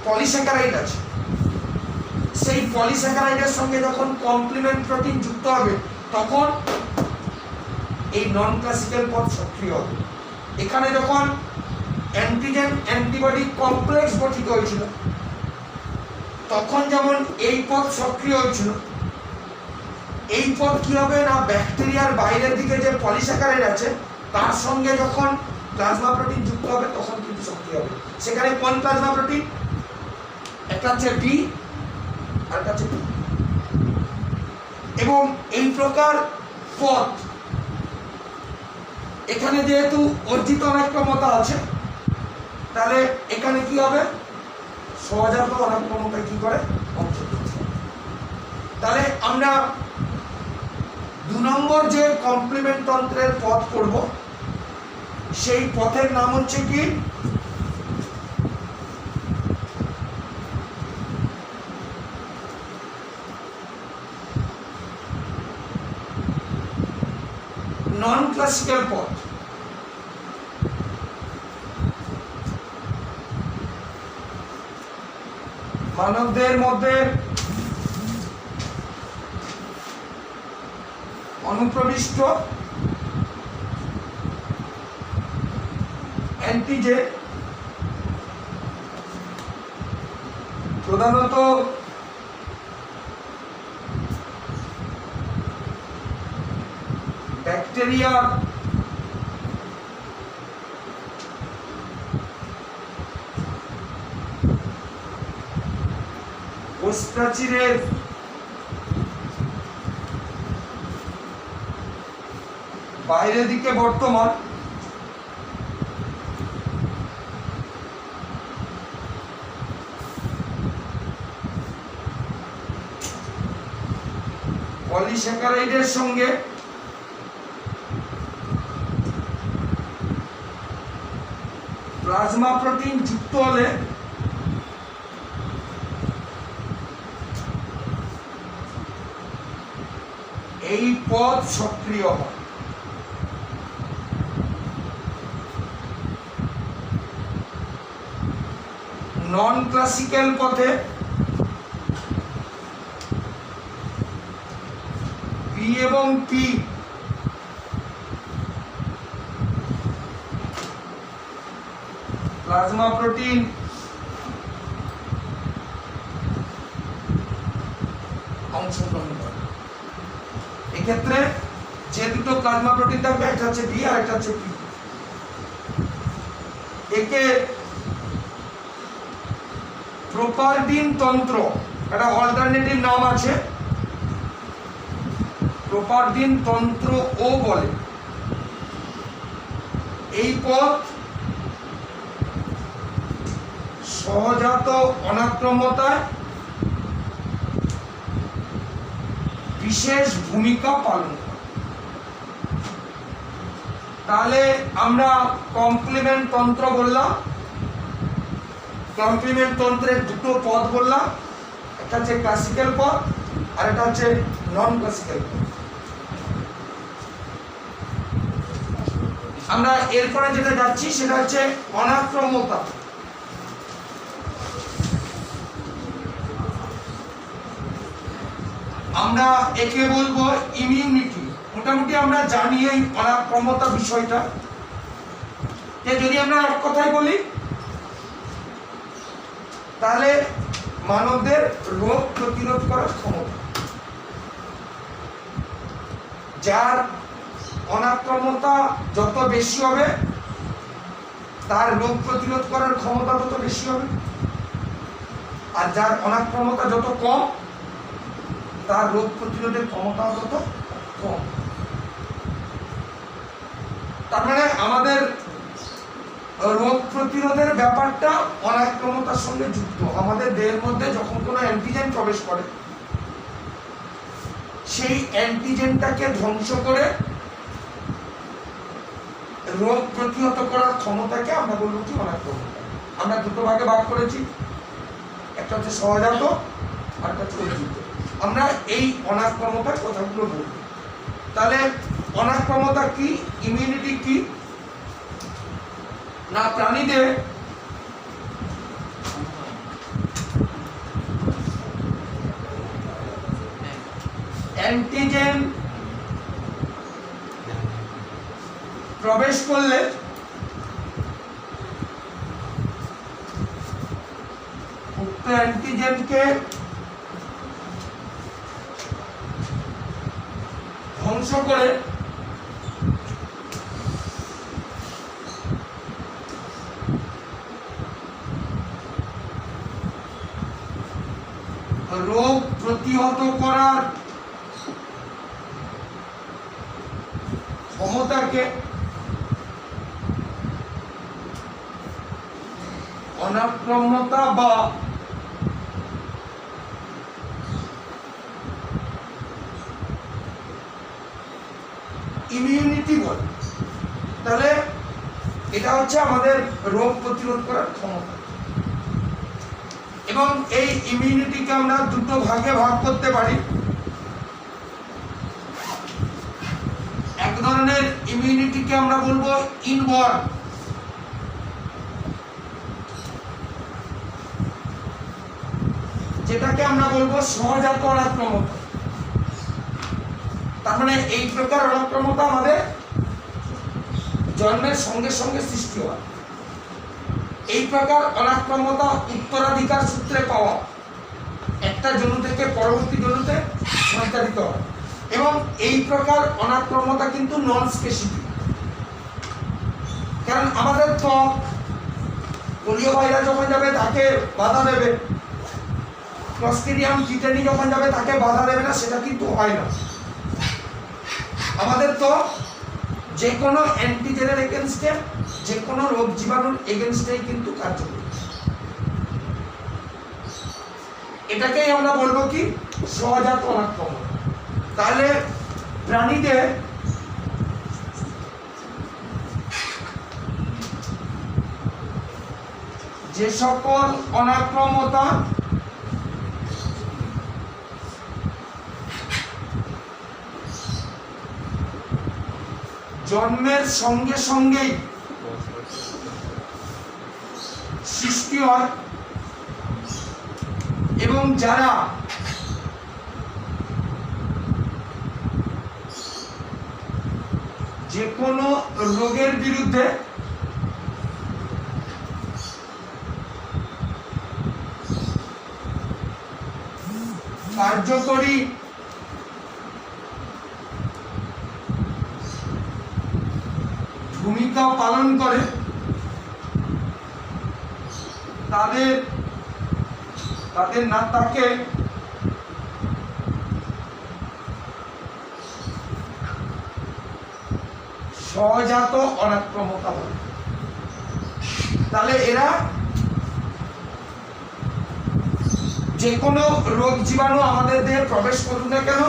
পলিস্যাকারাইড আছে। সেই পলিস্যাকারাইডের সঙ্গে যখন কমপ্লিমেন্ট প্রোটিন যুক্ত হবে তখন এই নন ক্লাসিক্যাল পথ সক্রিয় হবে। এখানে যখন অ্যান্টিজেন অ্যান্টিবডি কমপ্লেক্স গঠিত হয়েছিল তখন যেমন এই পথ সক্রিয় হয়েছিল, এই পথ কি হবে না ব্যাকটেরিয়ার বাইরের দিকে যে পলিস্যাকারাইড আছে তার সঙ্গে যখন প্লাজমা প্রোটিন যুক্ত হবে তখন কিন্তু সক্রিয় হবে। সেখানে কোন প্লাজমা প্রোটিন? একটা হচ্ছে বি আর একটা হচ্ছে টি। এবং এই প্রকার পথ এখানে যেহেতু অর্জিত অনাক্রাম্যতা আছে, তাহলে এখানে কি হবে? সহজাত অনাক্রাম্যতা কি করে অংশগ্রহণ। তাহলে আমরা 2 নম্বর যে কমপ্লিমেন্ট তন্ত্রের পথ করব সেই পথের নাম হচ্ছে কি নন ক্লাসিক্যাল পথ। মানবদের মধ্যে অনুপ্রবিষ্ট অ্যান্টিজেন প্রধানত ব্যাকটেরিয়া কোষপ্রাচীরের বাইরের দিকে বর্তমান পলিস্যাকারাইডের সঙ্গে প্লাজমা প্রোটিন যুক্ত হলে এই পথ সক্রিয় হয়। নন ক্লাসিক্যাল পথে বি এবং পি প্লাজমা প্রোটিন অংশগ্রহণ করে। এক্ষেত্রে যে দুটো প্লাজমা প্রোটিন থাকবে, একটা হচ্ছে বি আর একটা হচ্ছে পি, একে প্রোপারডিন তন্ত্র, একটা অল্টারনেটিভ নাম আছে, প্রোপারডিন তন্ত্র ও বলে। এই পথ সহজাত অনাক্রম্যতায় বিশেষ ভূমিকা পালন করে। তাহলে আমরা কমপ্লিমেন্ট তন্ত্র বললাম, কমপ্লিমেন্ট তন্ত্রের দুটো পথ বললাম, একটা হচ্ছে ক্লাসিক্যাল পথ আর একটা হচ্ছে নন ক্লাসিক্যাল পথ। আমরা এরপরে যেটা যাচ্ছি সেটা হচ্ছে অনাক্রম্যতা। আমরা একে বলবো ইমিউনিটি। মোটামুটি আমরা জানি এই অনাক্রম্যতা বিষয়টা, যে যদি আমরা এক কথায় বলি তাহলে মানবদের রোগ প্রতিরোধ করার ক্ষমতা। যার অনাক্রম্যতা যত বেশি হবে তার রোগ প্রতিরোধ করার ক্ষমতা তত বেশি হবে, আর যার অনাক্রম্যতা যত কম তার রোগ প্রতিরোধের ক্ষমতাও তত কম। তার মানে আমাদের রোগ প্রতিরোধের ব্যাপারটা অনাক্রম্যতার সঙ্গে যুক্ত। আমাদের দেহের মধ্যে যখন কোনো অ্যান্টিজেন প্রবেশ করে, সেই অ্যান্টিজেনটাকে ধ্বংস করে রোগ প্রতিহত করার ক্ষমতাকে আমরা বলবো কি অনাক্রম্যতা। আমরা দুটো ভাগে ভাগ করেছি, একটা হচ্ছে সহজাত আর একটা হচ্ছে অর্জিত। আমরা এই অনাক্রম্যতার কথাগুলো বলব। তাহলে অনাক্রম্যতা কি, ইমিউনিটি কি? না, প্রাণীদের অ্যান্টিজেন প্রবেশ করলে উক্ত অ্যান্টিজেনকে ধ্বংস করে রোগ প্রতিহত করার ক্ষমতাকে অনাক্রম্যতা বা ইমিউনিটি বলে। তাহলে এটা হচ্ছে আমাদের রোগ প্রতিরোধ করার ক্ষমতা। এবং এই ইমিউনিটিকে আমরা দুটো ভাগে ভাগ করতে পারি। এক ধরনের ইমিউনিটিকে আমরা বলবো ইনবর্ন, যেটাকে আমরা বলবো সহজাত অনাক্রম্যতা। তার মানে এই প্রকার অনাক্রম্যতা আমাদের জন্মের সঙ্গে সঙ্গে সৃষ্টি হয়। এই প্রকার অনাক্রম্যতা উত্তরাধিকার সূত্রে পাওয়া, একটা জনু থেকে পরবর্তী জনুতে সঞ্চারিত হয়। এবং এই প্রকার অনাক্রম্যতা কিন্তু নন স্পেসিফিক। কারণ আমাদের ত্বক পোলিও ভাইরাস যখন যাবে তাকে বাধা দেবে, ক্লস্ট্রিডিয়াম টিটানি যখন যাবে তাকে বাধা দেবে না, সেটা কিন্তু হয় না। আমাদের ত্বক যে কোনো অ্যান্টিজেনের এগেনস্টে, যে কোনো রোগ জীবাণুর এগেনস্টেই কিন্তু কার্যকরী। এটাকেই আমরা বলবো কি সহজাত অনাক্রম্যতা। তাহলে প্রাণীদের যে সকল অনাক্রম্যতা জন্মের সঙ্গে সঙ্গেই সৃষ্টি হয়, এবং যারা যে কোনো রোগের বিরুদ্ধে কার্যকরী ভূমিকা পালন করে তাদের না তাকে সহজাত অনাক্রমতা বলে। তাহলে এরা যে কোনো রোগ জীবাণু আমাদের দেহে প্রবেশ করুক না কেন,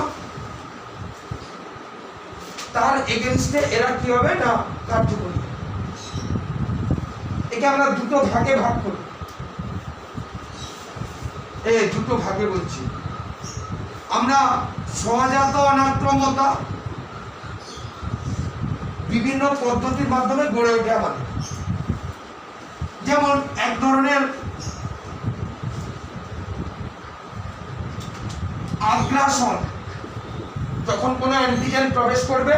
তার এগেইনস্টে এরা কি হবে না কার্যকরী। একে আমরা দুটো ভাগে ভাগ করি, দুটো ভাগে বলছি আমরা। সহজাত অনাক্রমতা বিভিন্ন পদ্ধতির মাধ্যমে গড়ে ওঠে আমাদের। যেমন এক ধরনের আগ্রাসন, যখন কোনো অ্যান্টিজেন প্রবেশ করবে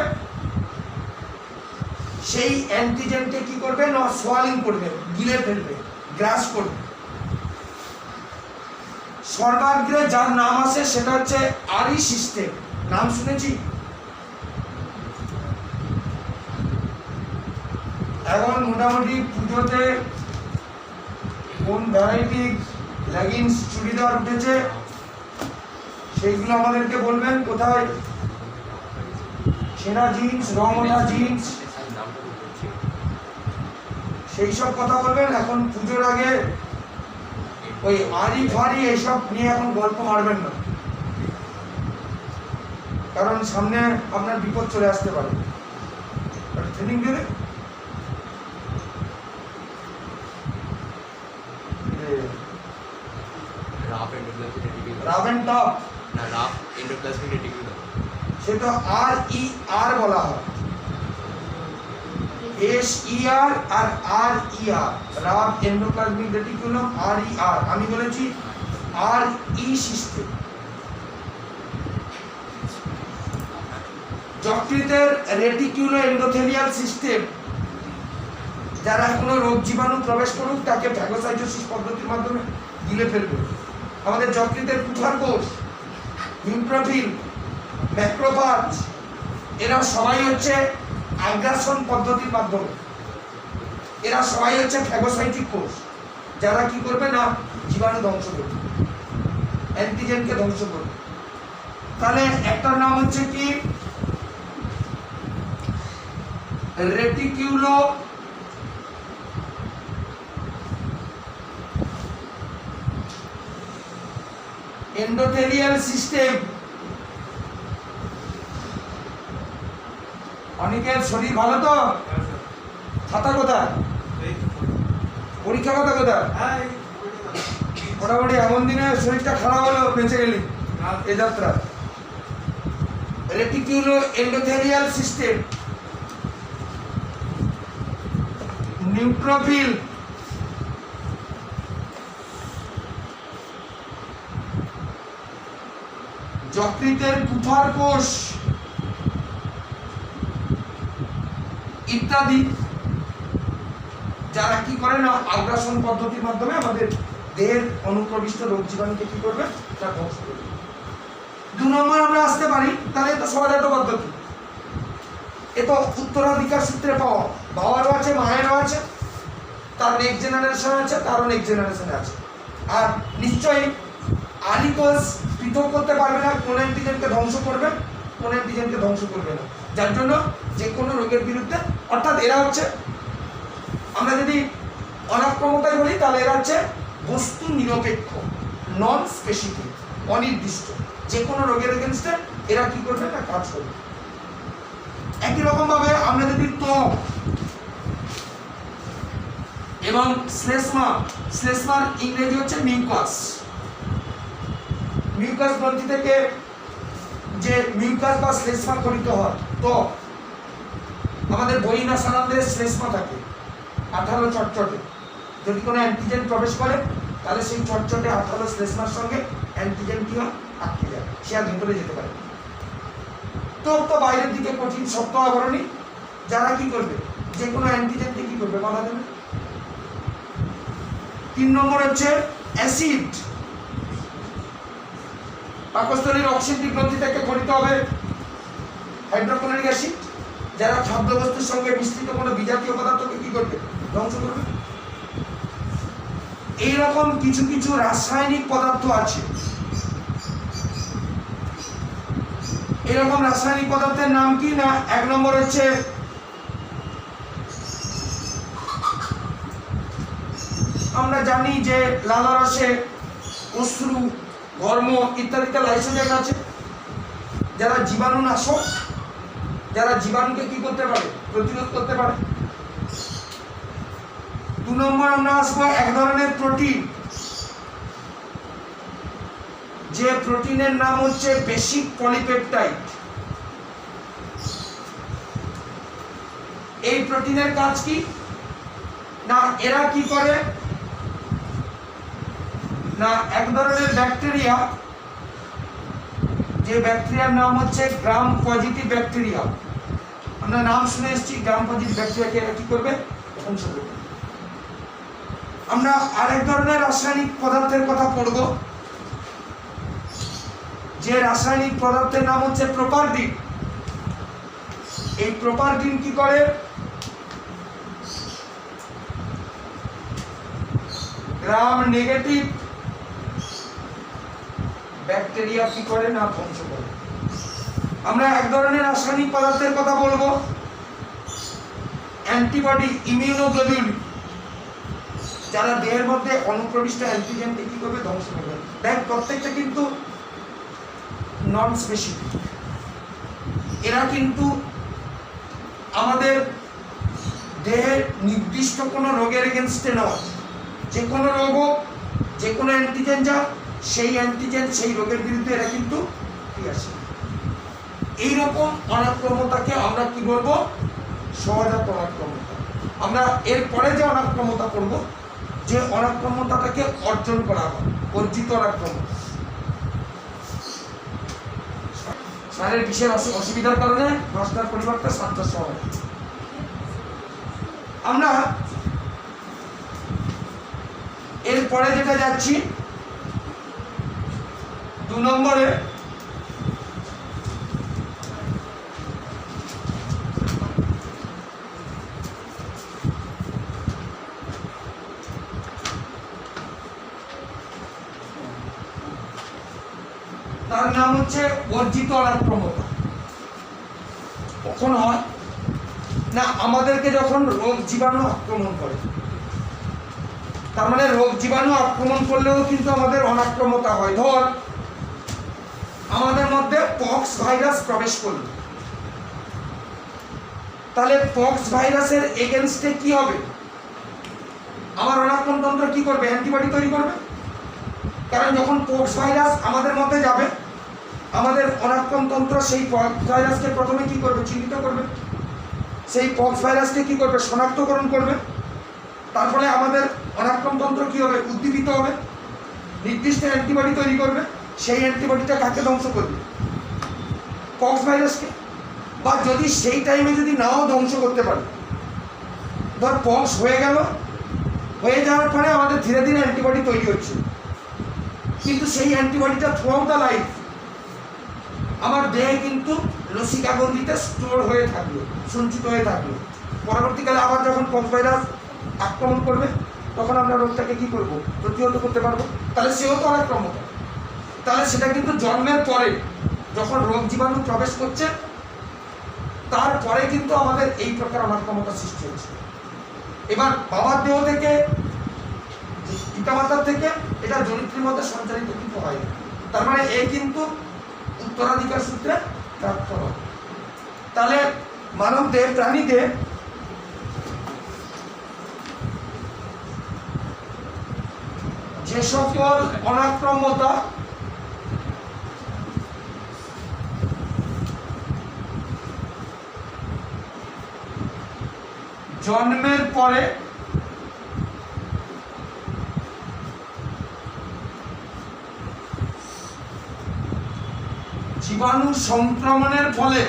সেই অ্যান্টিজেনকে কি করবে না সোয়ালিং করবে, গিলে ফেলবে, গ্রাস করবে। সর্বাগ্রে যার নাম আছে সেটা হচ্ছে আরই সিস্টেম। নাম শুনেছি? এখন মোটামুটি পুজোতে কোন ভ্যারাইটি লেগিংস চুড়িদার উঠেছে সেইগুলো আমাদেরকে বলবেন। কোথায় সেনা জিন্স, রমনা জিন্স, সেই সব কথা বলবেন। এখন পুজোর আগে ওই আরি ফারি এইসব নিয়ে এখন গল্প মারবেন না, কারণ সামনে আপনার বিপদ চলে আসতে পারে। ট্রেনিং দিলে রাভেন টপ না, রাফ এন্ডোপ্লাজমিক রেটিকুলাম, সেটা আর বলা হয়, SER আর RER, rough endoplasmic reticulum RER। আমি বলেছি RE সিস্টেম। যকৃতের রেটিকুলো এন্ডোথেলিয়াল সিস্টেম, যারা কোনো রোগ জীবাণু প্রবেশ করুক তাকে ফ্যাগোসাইটোসিস পদ্ধতির মাধ্যমে গিলে ফেলবে। আমাদের যকৃতের কুঠার কোষ, নিউট্রোফিল, ম্যাক্রোফাজ, এরা সবাই হচ্ছে আগ্রাসন পদ্ধতির মাধ্যমে, এরা সবাই হচ্ছে ফ্যাগোসাইটিক কোষ, যারা কি করবে না জীবাণু ধ্বংস করবে, অ্যান্টিজেনকে ধ্বংস করবে। তাহলে একটার নাম হচ্ছে কি রেটিকুলো এন্ডোথেলিয়াল সিস্টেম। অনেকের শরীর ভালো তো? খাতা কোথায়? পরীক্ষা খাতা কোথায়? মোটামুটি এমন দিনে শরীরটা খারাপ হলো বেঁচে গেলি এ যাত্রা। রেটিকুলো এন্ডোথেলিয়াল সিস্টেম, নিউট্রোফিল, যকৃতের কুঠার কোষ ইত্যাদি, যারা কি করে না আগ্রাসন পদ্ধতির মাধ্যমে আমাদের দেহের অনুপ্রবিষ্ট রোগ জীবাণুকে কি করবে তা ধ্বংস করবে। 2 নম্বর আমরা আসতে পারি, তাহলে তো সহজাত পদ্ধতি, এ তো উত্তরাধিকার সূত্রে পাওয়া, বাবারও আছে, মায়েরও আছে, তার নেক্সট জেনারেশন আছে, তারও নেক্সট জেনারেশন আছে। আর নিশ্চয়ই আদি কোষ পৃথক করতে পারবে না, কোন অ্যান্টিজেনকে ধ্বংস করবে, কোন অ্যান্টিজেনকে ধ্বংস করবে না, যার জন্য যে কোনো রোগের বিরুদ্ধে, অর্থাৎ এরা হচ্ছে, আমরা যদি অনাক্রমতায় বলি তাহলে এরা হচ্ছে বস্তু নিরপেক্ষ, নন স্পেসিফিক, অনির্দিষ্ট, যে কোনো রোগের এগেনস্টে এরা কি করবে না কাজ করবে। একই রকম ভাবে আমরা যদি ত্বক এবং শ্লেষ্মার ইংরেজি হচ্ছে মিউকাস, মিউকাস গ্রন্থি থেকে যে মিউকাস বা শ্লেষ্মা খরিত হয়, তো আমাদের বহিনা সানান্দের শ্লেষ্মা থাকে আঠালো চটচটে, যদি কোনো অ্যান্টিজেন প্রবেশ করে তাহলে সেই চটচটে আঠালো শ্লেষ্মার সঙ্গে অ্যান্টিজেনটিও আটকে যায়, সে আর ভেতরে যেতে পারে। তো বাইরের দিকে কঠিন শক্ত আবরণী, যারা কি করবে, যে কোনো অ্যান্টিজেনকে কি করবে, বাধা দেবে। 3 নম্বর হচ্ছে অ্যাসিড। পাকস্থলীর অক্সিজেন গ্রন্থি থেকে গঠিত হবে হাইড্রোক্লোরিক অ্যাসিড, যারা খাদ্যবস্তুর সঙ্গে মিশ্রিত কোনো বিজাতীয় পদার্থকে কি করবে, ধ্বংস করবে। এইরকম কিছু কিছু রাসায়নিক পদার্থ আছে। এরকম রাসায়নিক পদার্থের নাম কি না, 1 নম্বর হচ্ছে আমরা জানি যে লালারসে, অশ্রু, ঘর্ম ইত্যাদিতে লাইসোজেন আছে, যারা জীবাণুনাশক, যারা জীবাণুকে কি করতে পারে, প্রতিরোধ করতে পারে। 2 নম্বর আমরা আসবো এক ধরনের প্রোটিন, যে প্রোটিনের নাম হচ্ছে বেসিক পলিপেপটাইড। এই প্রোটিনের কাজ কি না, এরা কি করে না, এক ধরনের ব্যাকটেরিয়া, যে ব্যাকটেরিয়ার নাম হচ্ছে গ্রাম পজিটিভ ব্যাকটেরিয়া, আমরা নাম শুনে এসেছি, গ্রাম পজিটিভ ব্যাকটেরিয়াকে এরা কি করবে, ধ্বংস করবে। আমরা আরেক ধরনের রাসায়নিক পদার্থের কথা পড়ব, যে রাসায়নিক পদার্থের নাম হচ্ছে প্রোপারডিন। এই প্রোপারডিন কি করে, গ্রাম নেগেটিভ ব্যাকটেরিয়া কি করে না, ধ্বংস করে। আমরা এক ধরনের রাসায়নিক পদার্থের কথা বলবো, অ্যান্টিবডি, ইমিউনোগ্লোবিউলিন, যারা দেহের মধ্যে অনুপ্রবিষ্ট অ্যান্টিজেনকে কি করবে, ধ্বংস করবে। দেখ প্রত্যেকটা কিন্তু নন স্পেসিফিক, এরা কিন্তু আমাদের দেহের নির্দিষ্ট কোনো রোগের এগেনস্টে নয়। যে কোনো রোগ হোক, যে কোনো অ্যান্টিজেন যা, সেই অ্যান্টিজেন সেই রোগের বিরুদ্ধে এরা কিন্তু আসে। এইরকম অনাক্রমতাকে আমরা কি বলবো, সহজাত অনাক্রমতা। আমরা এরপরে যে অনাক্রমতা করব, যে অনাক্রমতাটাকে অর্জন করা হয়, অর্জিত অনাক্রমতা। স্যারের বিশেষ অসুবিধার কারণে 10টার পরিবর্তে 7টার সময় আমরা এরপরে যেটা যাচ্ছি 2 নম্বরে, তার নাম হচ্ছে অর্জিত অনাক্রমতা। কখন হয় না, আমাদেরকে যখন রোগ জীবাণু আক্রমণ করে, তার মানে রোগ জীবাণু আক্রমণ করলেও কিন্তু আমাদের অনাক্রমতা হয়। ধর আমাদের মধ্যে পক্স ভাইরাস প্রবেশ করল, তাহলে পক্স ভাইরাসের এগেনস্টে কি হবে, আমার অনাক্রমণ তন্ত্র কি করবে, অ্যান্টিবডি তৈরি করবে। কারণ যখন পক্স ভাইরাস আমাদের মধ্যে যাবে, আমাদের অনাক্রমণ তন্ত্র সেই পক্স ভাইরাসকে প্রথমে কি করবে, চিহ্নিত করবে, সেই পক্স ভাইরাসকে কি করবে, শনাক্তকরণ করবে। তারপরে আমাদের অনাক্রমণ তন্ত্র কি হবে, উদ্দীপিত হবে, নির্দিষ্ট অ্যান্টিবডি তৈরি করবে। সেই অ্যান্টিবডিটা কাকে ধ্বংস করবে, পক্স ভাইরাসকে। বা যদি সেই টাইমে যদি নাও ধ্বংস করতে পারে, ধর পক্স হয়ে গেল, হয়ে যাওয়ার পরে আমাদের ধীরে ধীরে অ্যান্টিবডি তৈরি হচ্ছে, কিন্তু সেই অ্যান্টিবডিটা থ্রু আউট দ্য লাইফ আমার দেহে কিন্তু লসিকাগন্ধিতে স্টোর হয়ে থাকলো, সঞ্চিত হয়ে থাকলো। পরবর্তীকালে আবার যখন পক্স ভাইরাস আক্রমণ করবে, তখন আমরা রোগটাকে কি করব, প্রতিহত করতে পারবো। তাহলে সেও তো অনাক্রমতা। তাহলে সেটা কিন্তু জন্মের পরে, যখন রোগ জীবাণু প্রবেশ করছে, তারপরে কিন্তু আমাদের এই প্রকার অনাক্রমতা সৃষ্টি হচ্ছে। এবার বাবার দেহ থেকে, পিতামাতার থেকে এটা জনিত্রীর মধ্যে সঞ্চারিত কিন্তু হয়। তার মানে এই কিন্তু উত্তরাধিকার সূত্রে প্রাপ্ত হয়। তাহলে মানবদের, প্রাণীদের যে সকল অনাক্রম্যতা জন্মের পরে জীবাণু সংক্রমণের ফলে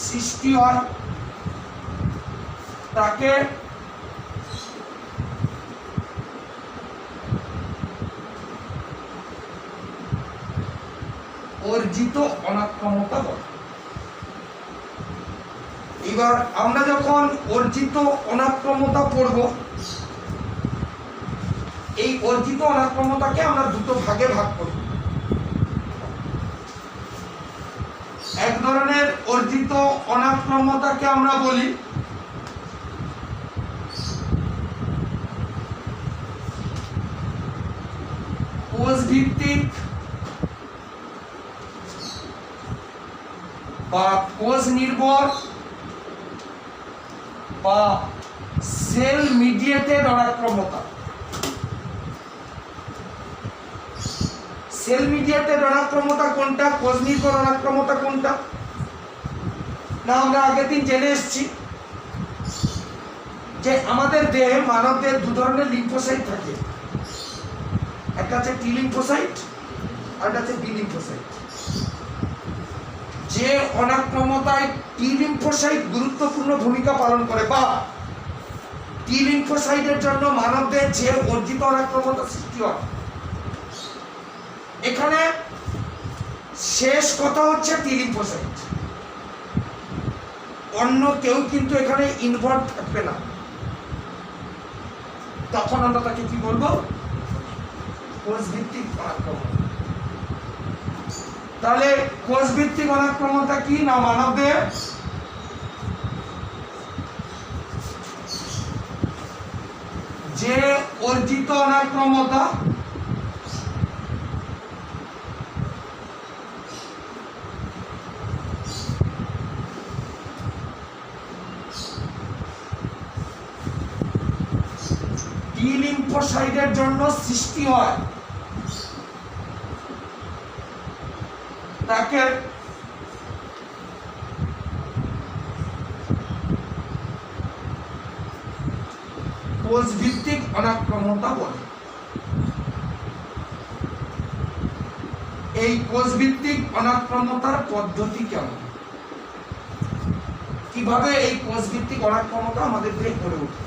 সৃষ্টি হয় তাকে অর্জিত অনাক্রম্যতা বলে। এবার আমরা যখন অর্জিত অনাক্রম্যতা পড়ব, এই অর্জিত অনাক্রম্যতাকে আমরা দুটো ভাগে ভাগ করব। এক ধরনের অর্জিত অনাক্রম্যতাকে আমরা বলি কোষ ভিত্তিক বা কোষ নির্ভর বা সেল মিডিয়েটেড অনাক্রম্যতা। সেল মিডিয়েটেড অনাক্রম্যতা কোনটা, কোষ নির্ভর অনাক্রম্যতা কোনটা? না, আমরা আগের দিন জেনে এসেছি যে আমাদের দেহে, মানব দেহে দু ধরনের লিম্ফোসাইট থাকে। একটা হচ্ছে টি লিম্ফোসাইট আর একটা হচ্ছে বি লিম্ফোসাইট। যে অনাক্রম্যতায় টি লিম্ফোসাইট গুরুত্বপূর্ণ ভূমিকা পালন করে বা টি লিম্ফোসাইটের জন্য মানবদের যে অর্জিত অনাক্রম্যতা সৃষ্টি হয়, এখানে শেষ কথা হচ্ছে টি লিম্ফোসাইট, অন্য কেউ কিন্তু এখানে ইনভলভ থাকবে না। তখন আমরা তাকে কি বলবো? কোষ ভিত্তিক অনাক্রম্যতা। তাহলে কোষ ভিত্তিক অনাক্রম্যতা কি না, মানবদের যে অর্জিত অনাক্রম্যতা টি লিম্ফোসাইটের জন্য সৃষ্টি হয় তাকে কোষ ভিত্তিক অনাক্রম্যতা বলে। এই কোষ ভিত্তিক অনাক্রম্যতার পদ্ধতি কেমন, কিভাবে এই কোষ ভিত্তিক অনাক্রম্যতা আমাদের দেহে গড়ে ওঠে?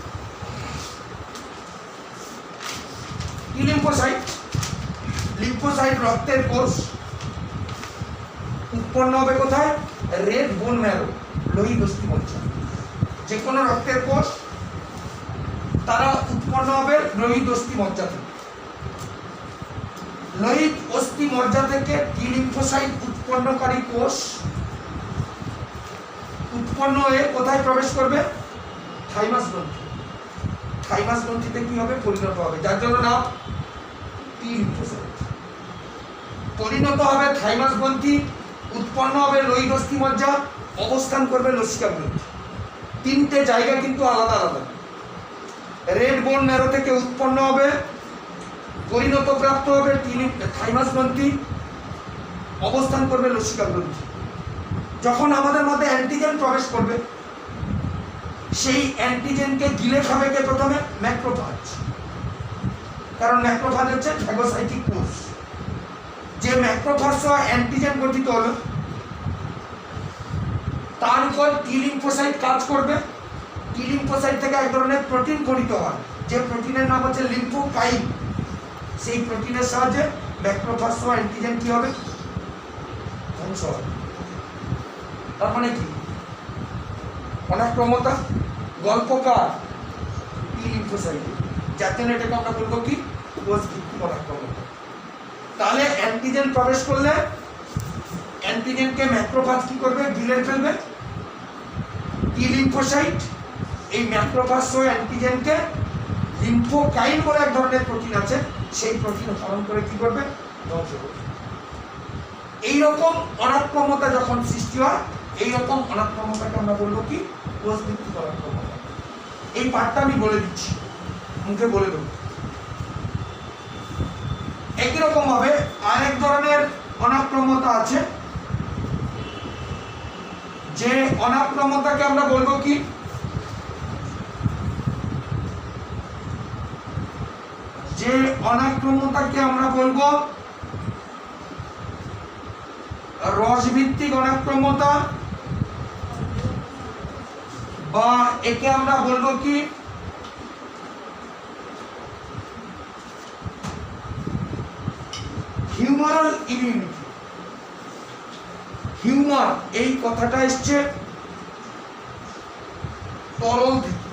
কি লিম্ফোসাইট? লিম্ফোসাইট রক্তের কোষ, উৎপন্ন হবে কোথায়? রেড বোন ম্যারো, লোহিত অস্থিমজ্জা। যে কোনো রক্তের কোষ তারা উৎপন্ন হবে লোহিত অস্থিমজ্জা থেকে। লোহিত অস্থিমজ্জা থেকে টি লিম্ফোসাইট উৎপন্নকারী কোষ উৎপন্ন হয়ে কোথায় প্রবেশ করবে? থাইমাস গ্রন্থি। থাইমাস গ্রন্থিতে কি হবে? পরিণত হবে, যার জন্য নাম টি লিম্ফোসাইট। পরিণত হবে থাইমাস গ্রন্থি, উৎপন্ন হবে লোহিত অস্থিমজ্জা, অবস্থান করবে লসিকা গ্রন্থি। তিনটে জায়গা কিন্তু আলাদা আলাদা। রেড বোন ম্যারো থেকে উৎপন্ন হবে, পরিণত প্রাপ্ত হবে থাইমাস গ্রন্থি, অবস্থান করবে লসিকা গ্রন্থি। যখন আমাদের মধ্যে অ্যান্টিজেন প্রবেশ করবে, সেই অ্যান্টিজেনকে গিলে খাবে কে? প্রথমে ম্যাক্রোফাজ। কারণ ম্যাক্রোফাজ হচ্ছে ফ্যাগোসাইটিক কোষ। যে ম্যাক্রোফাজ সহ অ্যান্টিজেন গঠিত হলো, তার উপর টি লিম্ফোসাইট কাজ করবে। টি লিম্ফোসাইট থেকে এক ধরনের প্রোটিন গঠিত হয়, যে প্রোটিনের নাম হচ্ছে লিম্ফোকাইন। সেই প্রোটিনের সাহায্যে ম্যাক্রোফাজ সহ অ্যান্টিজেন কি হবে? ধ্বংস হবে। তার মানে কি? অনাক্রম্যতা গল্পকার টি লিম্ফোসাইট, যার জন্য এটাকে আমরা বলবো কি? কোষ ভিত্তিক অনাক্রম্যতা। তাহলে অ্যান্টিজেন প্রবেশ করলে অ্যান্টিজেনকে ম্যাক্রোফাজ কি করবে? গিলে ফেলবে। টি লিম্ফোসাইট এই ম্যাক্রোফাজ সহ অ্যান্টিজেনকে লিম্ফোকাইন বলে এক ধরনের প্রোটিন আছে, সেই প্রোটিন ধারণ করে কি করবে? ধ্বংস করবে। এইরকম অনাক্রম্যতা যখন সৃষ্টি হয়, এইরকম অনাক্রম্যতাকে আমরা বলবো কি? কোষ ভিত্তিক অনাক্রম্যতা। এই পাঠটা আমি বলে দিচ্ছি, মুখে বলে দেবো। একই রকম ভাবে আরেক ধরনের অনাক্রম্যতা আছে, যে অনাক্রম্যতাকে আমরা বলবো কি? যে অনাক্রম্যতাকে আমরা বলবো রসভিত্তিক অনাক্রম্যতা, বা একে আমরা বলবো কি হিউমারাল ইমিউনিটি। হিউমার এই কথাটা এসছে তরল থেকে,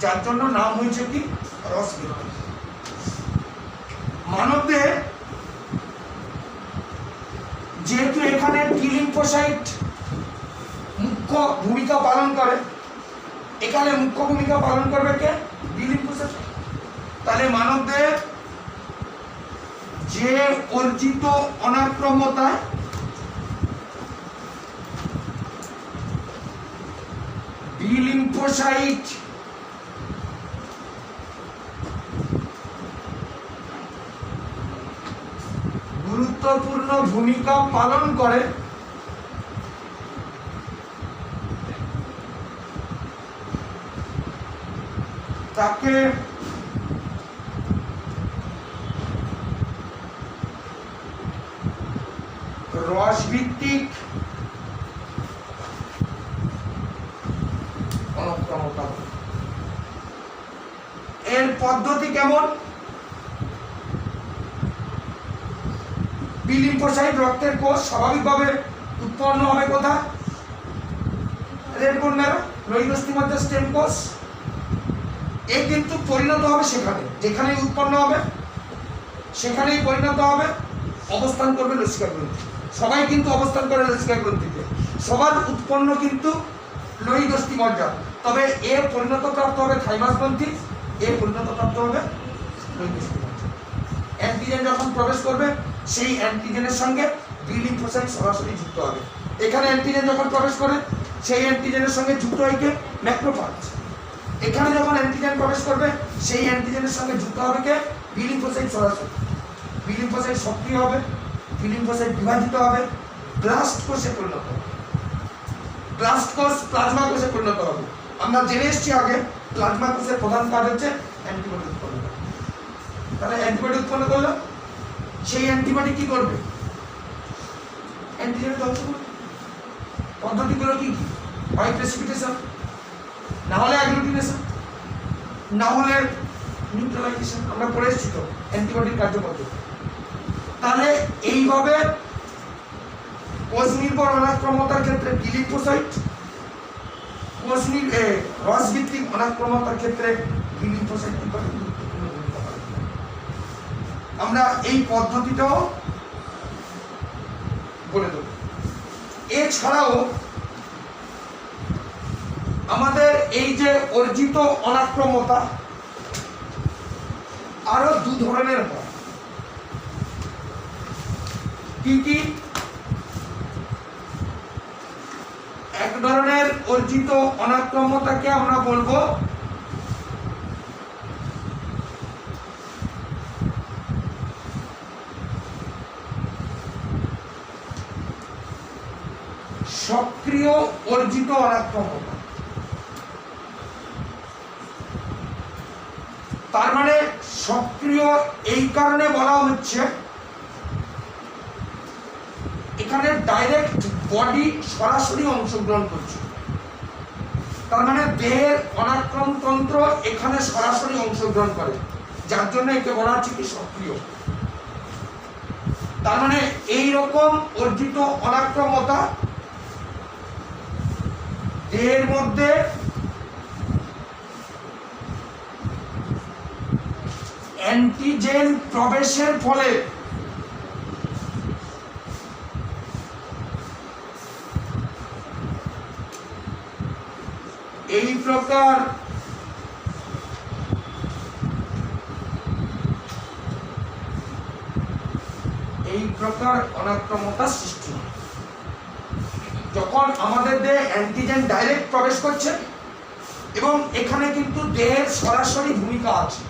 যার জন্য নাম হয়েছে কি রসভিত্তিক। মানবদেহে যেহেতু এখানে টি লিম্ফোসাইট মুখ্য ভূমিকা পালন করে, এখানে মুখ্য ভূমিকা পালন করবে কে? B lymphocyte. তাহলে মানবদেহে যে অর্জিত অনাক্রম্যতা বি লিম্ফোসাইট গুরুত্বপূর্ণ ভূমিকা পালন করে, তাকে রসভিত্তিক অনাক্রম্যতা। এর পদ্ধতি কেমন? বি লিম্ফোসাইট রক্তের কোষ স্বাভাবিকভাবে উৎপন্ন হবে কোথায়? রেড বোন ম্যারো, লোহিতস্থি মধ্যে স্টেম কোষ। এ কিন্তু পরিণত হবে সেখানে, যেখানেই উৎপন্ন হবে সেখানেই পরিণত হবে, অবস্থান করবে লসিকা গ্রন্থি। সবাই কিন্তু অবস্থান করে লসিকা গ্রন্থিতে, সবার উৎপন্ন কিন্তু লোহিতস্থি মজ্জা। তবে এ পরিণত প্রাপ্ত হবে থাইমাস গ্রন্থি, এ পরিণত প্রাপ্ত হবে লোহিতস্থি মজ্জা। অ্যান্টিজেন যখন প্রবেশ করবে সেই অ্যান্টিজেনের সঙ্গে বি লিম্ফোসাইট সরাসরি যুক্ত হবে। এখানে অ্যান্টিজেন যখন প্রবেশ করে সেই অ্যান্টিজেনের সঙ্গে যুক্ত হয় কে? ম্যাক্রোফাজ। এখানে যখন অ্যান্টিজেন প্রবেশ করবে সেই অ্যান্টিজেনের সঙ্গে যুক্ত হবে কে? বি লিম্ফোসাইট সরাসরি। বি লিম্ফোসাইট সক্রিয় হবে, বি লিম্ফোসাইট বিভাজিত হবে, ব্লাস্ট কোষে পরিণত হবে। ব্লাস্ট কোষ প্লাজমা কোষে পরিণত হবে। আমরা জেনে এসেছি আগে প্লাজমা কোষের প্রধান কাজ হচ্ছে অ্যান্টিবডি উৎপন্ন করা। তাহলে অ্যান্টিবডি উৎপন্ন করলো, সেই অ্যান্টিবডি কি করবে? অ্যান্টিজেন ধ্বংস করবে। পদ্ধতিগুলো কি কি? হয় প্রেসিপিটেশন, না হলে অ্যাগ্লুটিনেশন, না হলে নিউট্রালাইজেশন। আমরা পড়ে এসেছি তো অ্যান্টিবডির কার্যপদ্ধতি। তাহলে এইভাবে কোষ নির্ভর অনাক্রম্যতার ক্ষেত্রে বি লিম্ফোসাইট, রসভিত্তিক অনাক্রম্যতার ক্ষেত্রে বি লিম্ফোসাইট গুরুত্বপূর্ণ ভূমিকা পালন করে। আমরা এই পদ্ধতিটাও বলে দেব। এছাড়াও আমাদের এই যে অর্জিত অনাক্রম্যতা আরো দু ধরনের হয়। কি কি? এক ধরনের অর্জিত অনাক্রম্যতাকে আমরা বলবো সক্রিয় অর্জিত অনাক্রম্যতা। তার মানে সক্রিয় এই কারণে বলা হচ্ছে এখানে ডাইরেক্ট বডি সরাসরি অংশগ্রহণ করছে, তার মানে দেহের অনাক্রম তন্ত্র এখানে সরাসরি অংশগ্রহণ করে, যার জন্য একে বলা হচ্ছে কি সক্রিয়। তার মানে এই রকম অর্জিত অনাক্রম্যতা দেহের মধ্যে অ্যান্টিজেন প্রবেশের ফলে এই প্রকার অনাক্রম্যতা সৃষ্টি হয়। যখন আমাদের দেহে অ্যান্টিজেন ডাইরেক্ট প্রবেশ করছে এবং এখানে কিন্তু দেহের সরাসরি ভূমিকা আছে।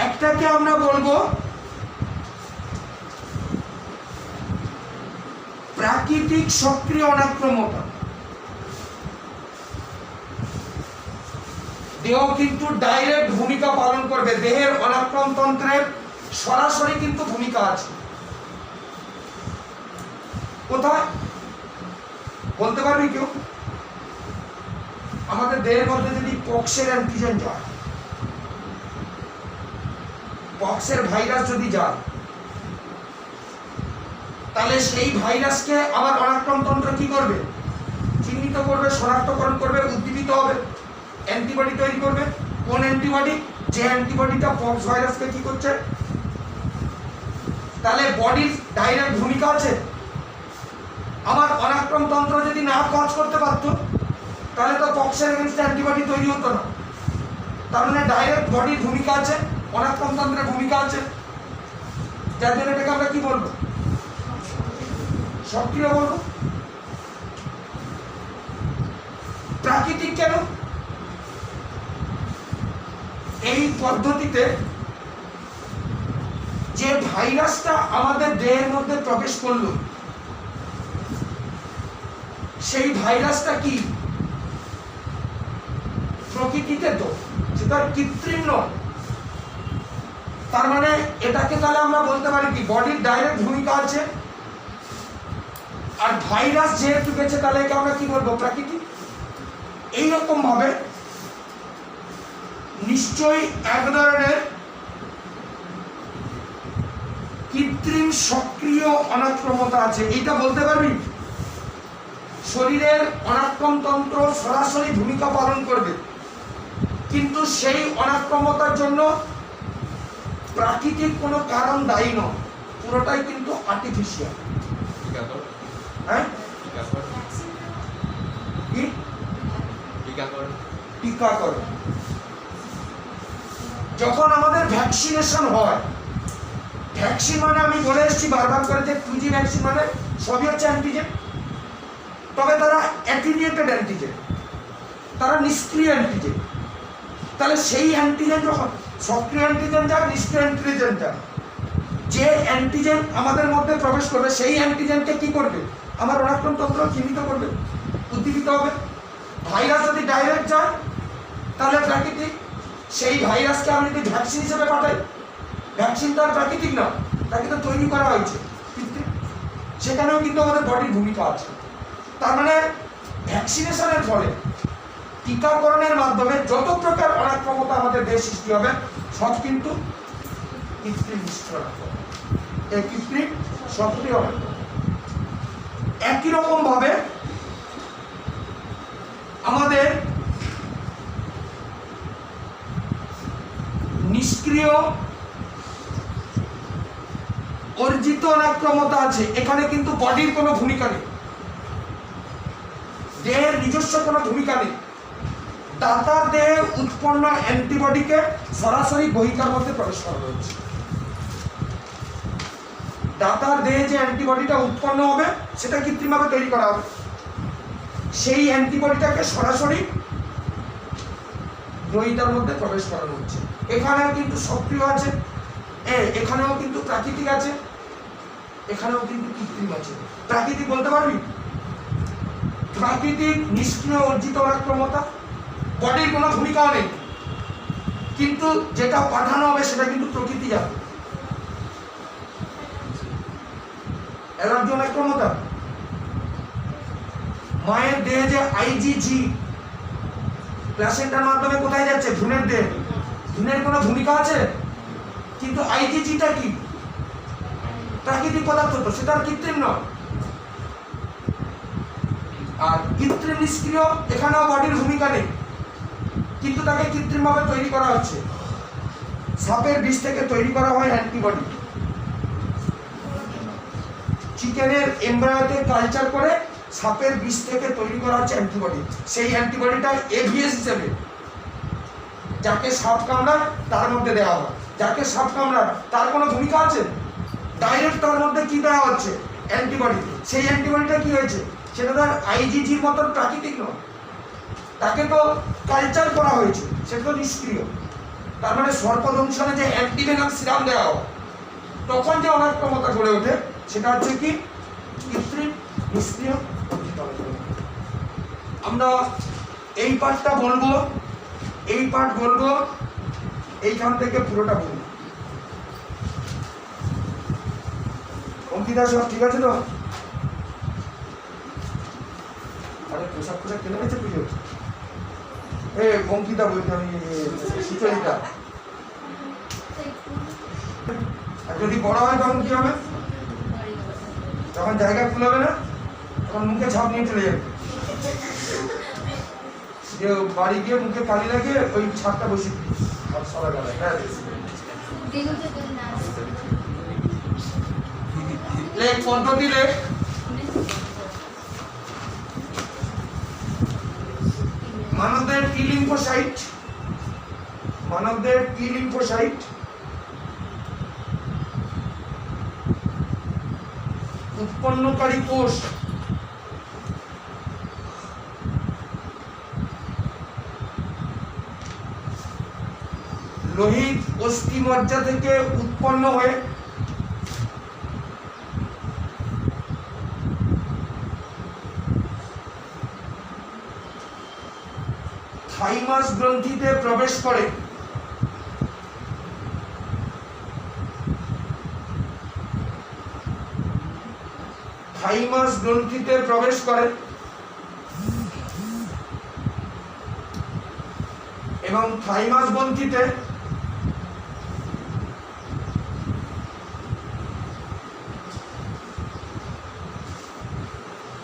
একটাকে আমরা বলবো প্রাকৃতিক সক্রিয় অনাক্রম্যতা। দেহ কিন্তু ডাইরেক্ট ভূমিকা পালন করবে, দেহের অনাক্রম তন্ত্রের সরাসরি কিন্তু ভূমিকা আছে। কোথায় বলতে পারবি কেউ? আমাদের দেহের মধ্যে যদি পক্সের অ্যান্টিজেন যায়, পক্সের ভাইরাস যদি যায়, তাহলে সেই ভাইরাসকে আমার অনাক্রম তন্ত্র কি করবে? চিহ্নিত করবে, শনাক্তকরণ করবে, উদ্দীপিত হবে, অ্যান্টিবডি তৈরি করবে। কোন অ্যান্টিবডি? যে অ্যান্টিবডিটা পক্স ভাইরাসকে কি করছে। তাহলে বডির ডাইরেক্ট ভূমিকা আছে। আমার অনাক্রম তন্ত্র যদি না কাজ করতে পারতো, তাহলে তো পক্সের এগেইনস্ট অ্যান্টিবডি তৈরি হতো না। তার মানে ডাইরেক্ট বডির ভূমিকা আছে, অনাক্রম তন্ত্রের ভূমিকা আছে, যার জন্য এটাকে আমরা কি বলবো? সক্রিয় বলবো। প্রাকৃতিক কেন? এই পদ্ধতিতে যে ভাইরাসটা আমাদের দেহের মধ্যে প্রবেশ করলো, সেই ভাইরাসটা কি প্রকৃতিতে? তো সেটা কৃত্রিম নয়। তার মানে এটাকে তাহলে আমরা বলতে পারি কি বডির ডাইরেক্ট ভূমিকা আছে, আর ভাইরাস যেহেতু গেছে তাহলে একে আমরা কি বলবো? প্রাকৃতিক। এইরকম ভাবে নিশ্চয়ই এক ধরনের কৃত্রিম সক্রিয় অনাক্রমতা আছে। এইটা বলতে পারবি? শরীরের অনাক্রম তন্ত্র সরাসরি ভূমিকা পালন করবে, কিন্তু সেই অনাক্রমতার জন্য প্রাকৃতিক কোনো কারণ দায়ী নয়, পুরোটাই কিন্তু আর্টিফিশিয়াল। হ্যাঁ, কি টিকাকরণ। যখন আমাদের ভ্যাকসিনেশন হয়, ভ্যাকসিন মানে আমি বলে এসেছি বারবার করে যে 2G ভ্যাকসিন মানে সবই হচ্ছে অ্যান্টিজেন, তবে তারা অ্যাটিনিউয়েটেড অ্যান্টিজেন, তারা নিষ্ক্রিয় অ্যান্টিজেন। তাহলে সেই অ্যান্টিজেন যখন সক্রিয় অ্যান্টিজেন যাক, নিষ্ক্রিয় অ্যান্টিজেন যাক, যে অ্যান্টিজেন আমাদের মধ্যে প্রবেশ করবে সেই অ্যান্টিজেনকে কি করবে? আমার অনাক্রম তন্ত্র চিহ্নিত করবে, উদ্দীপিত হবে। ভাইরাস যদি ডাইরেক্ট যায় তাহলে প্রাকৃতিক। সেই ভাইরাসকে আমি যদি ভ্যাকসিন হিসেবে পাঠাই, ভ্যাকসিন তো আর প্রাকৃতিক না, তাকে তো তৈরি করা হয়েছে কৃত্রিম। সেখানেও কিন্তু আমাদের বডির ভূমিকা আছে। তার মানে ভ্যাকসিনেশনের ফলে, টিকাকরণের মাধ্যমে যত প্রকার অনাক্রমতা আমাদের দেহে সৃষ্টি হবে সব কিন্তু কৃত্রিম নিষ্ক্রিয়, এই কৃত্রিম সক্রিয়। একই রকম ভাবে আমাদের নিষ্ক্রিয় অর্জিত অনাক্রমতা আছে। এখানে কিন্তু বডির কোনো ভূমিকা নেই, দেহের নিজস্ব কোনো ভূমিকা নেই। দাতার দেহে উৎপন্ন অ্যান্টিবডিকে সরাসরি বহিকার মধ্যে প্রবেশ করা হচ্ছে। দাতার দেহে যে অ্যান্টিবডিটা উৎপন্ন হবে সেটা কৃত্রিমভাবে তৈরি করা হবে। সেই অ্যান্টিবডিটাকে সরাসরি গ্রহীতার মধ্যে প্রবেশ করানো হচ্ছে। এখানেও কিন্তু সক্রিয় আছে, এখানেও কিন্তু প্রাকৃতিক আছে, এখানেও কিন্তু কৃত্রিম আছে। প্রাকৃতিক বলতে পারবি? প্রাকৃতিক নিষ্ক্রিয় অর্জিত অনাক্রমতা, বডির কোনো ভূমিকাও নেই, কিন্তু যেটা পাঠানো হবে সেটা কিন্তু প্রকৃতি যাবে। অ্যালার্জি অনাক্রমতা, মায়ের দেহে যে আইজিজি প্লাসেন্টার মাধ্যমে কোথায় যাচ্ছে? ভ্রূণের দেহে। ভ্রূণের কোনো ভূমিকা আছে, কিন্তু আইজিজিটা কি প্রাকৃতিক পদার্থ, তো সেটা কৃত্রিম নয়। আর কৃত্রিম নিষ্ক্রিয়, এখানেও বডির ভূমিকা নেই, কিন্তু তাকে কৃত্রিমভাবে তৈরি করা হচ্ছে। সাপের বিষ থেকে তৈরি করা হয় অ্যান্টিবডি, চিকেনের এমব্রায়োতে কালচার করে সাপের বিষ থেকে তৈরি করা হচ্ছে অ্যান্টিবডি। সেই অ্যান্টিবডিটা এভিএস হিসেবে যাকে সাপ কামড়ায় তার মধ্যে দেওয়া হয়। যাকে সাপ কামড়ায় তার কোনো ভূমিকা আছে? ডাইরেক্ট তার মধ্যে কি দেওয়া হচ্ছে? অ্যান্টিবডি। সেই অ্যান্টিবডিটা কি হয়েছে? সেটা তার আইজিজির মতন প্রাকৃতিক নয়, তাকে তো কালচার করা হয়েছে, সেটা তো নিষ্ক্রিয়। তার মানে সর্পদংশনে যে অ্যান্টিভেনাম সিরাম দেওয়া হয় তখন যে অনাক্রমতা গড়ে ওঠে সেটা হচ্ছে কি কৃত্রিম নিষ্ক্রিয়। আমরা এই পার্টটা বলবো এই পার্ট বলবো, এইখান থেকে পুরোটা বলবো। অঙ্কিতা সব ঠিক আছে তো? আরে পোশাক পোশাক কেনা গেছে পুজো? অঙ্কিতা বলছি আমি, সুচরিতা। আর যদি বড় হয় তখন কি হবে? যখন জায়গা ফুল হবে না, তখন মুখে ছাপ নিয়ে চলে যাবে, যে বাড়ি গিয়ে মুখে কালি লাগিয়ে ওই ছাপটা বসে সবাই গেলায়। হ্যাঁ, লেখ পদ্ধতি লেখ। মানবদের টি লিম্ফোসাইট, মানবদের টি লিম্ফোসাইট উৎপন্নকারী কোষ লোহিত অস্থিমজ্জা থেকে উৎপন্ন হয়ে থাইমাস গ্রন্থিতে প্রবেশ করে। থাইমাস গ্রন্থিতে প্রবেশ করে এবং থাইমাস গ্রন্থিতে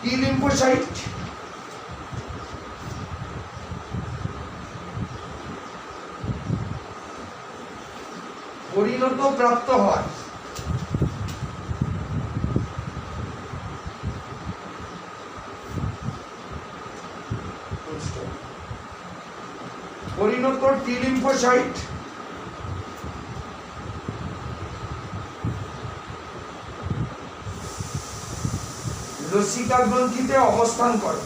টি লিম্ফোসাইট পরিণত প্রাপ্ত হয়। পরিণত টি লিম্ফোসাইট লসিকা গ্রন্থিতে অবস্থান করে।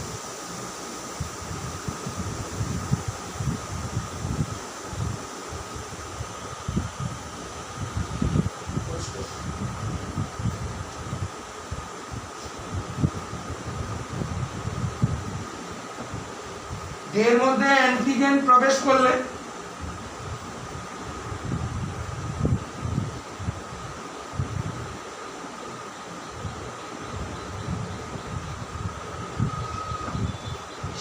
এর মধ্যে অ্যান্টিজেন প্রবেশ করলে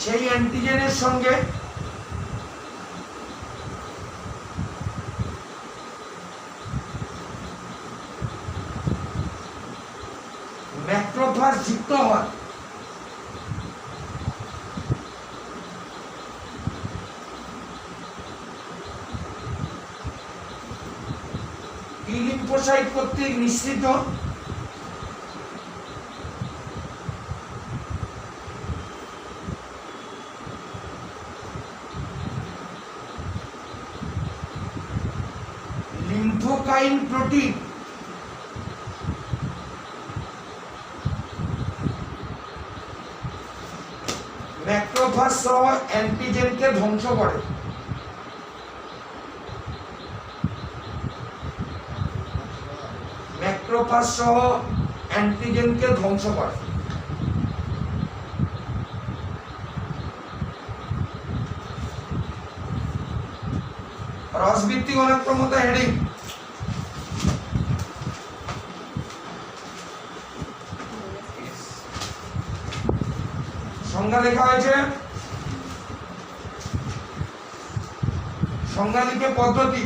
সেই অ্যান্টিজেনের সঙ্গে ম্যাক্রোফাজ যুক্ত হয়। টি লিম্ফোসাইট কর্তৃক নিঃসৃত লিম্ফোকাইন প্রোটিন ম্যাক্রোফাজ সহ অ্যান্টিজেনকে ধ্বংস করে। ম্যাক্রোফাজ সহ অ্যান্টিজেনকে ধ্বংস করে। রসভিত্তিক অনাক্রম্যতা হেডিং। সংজ্ঞা লেখা হয়েছে, সংজ্ঞা লিখে পদ্ধতি।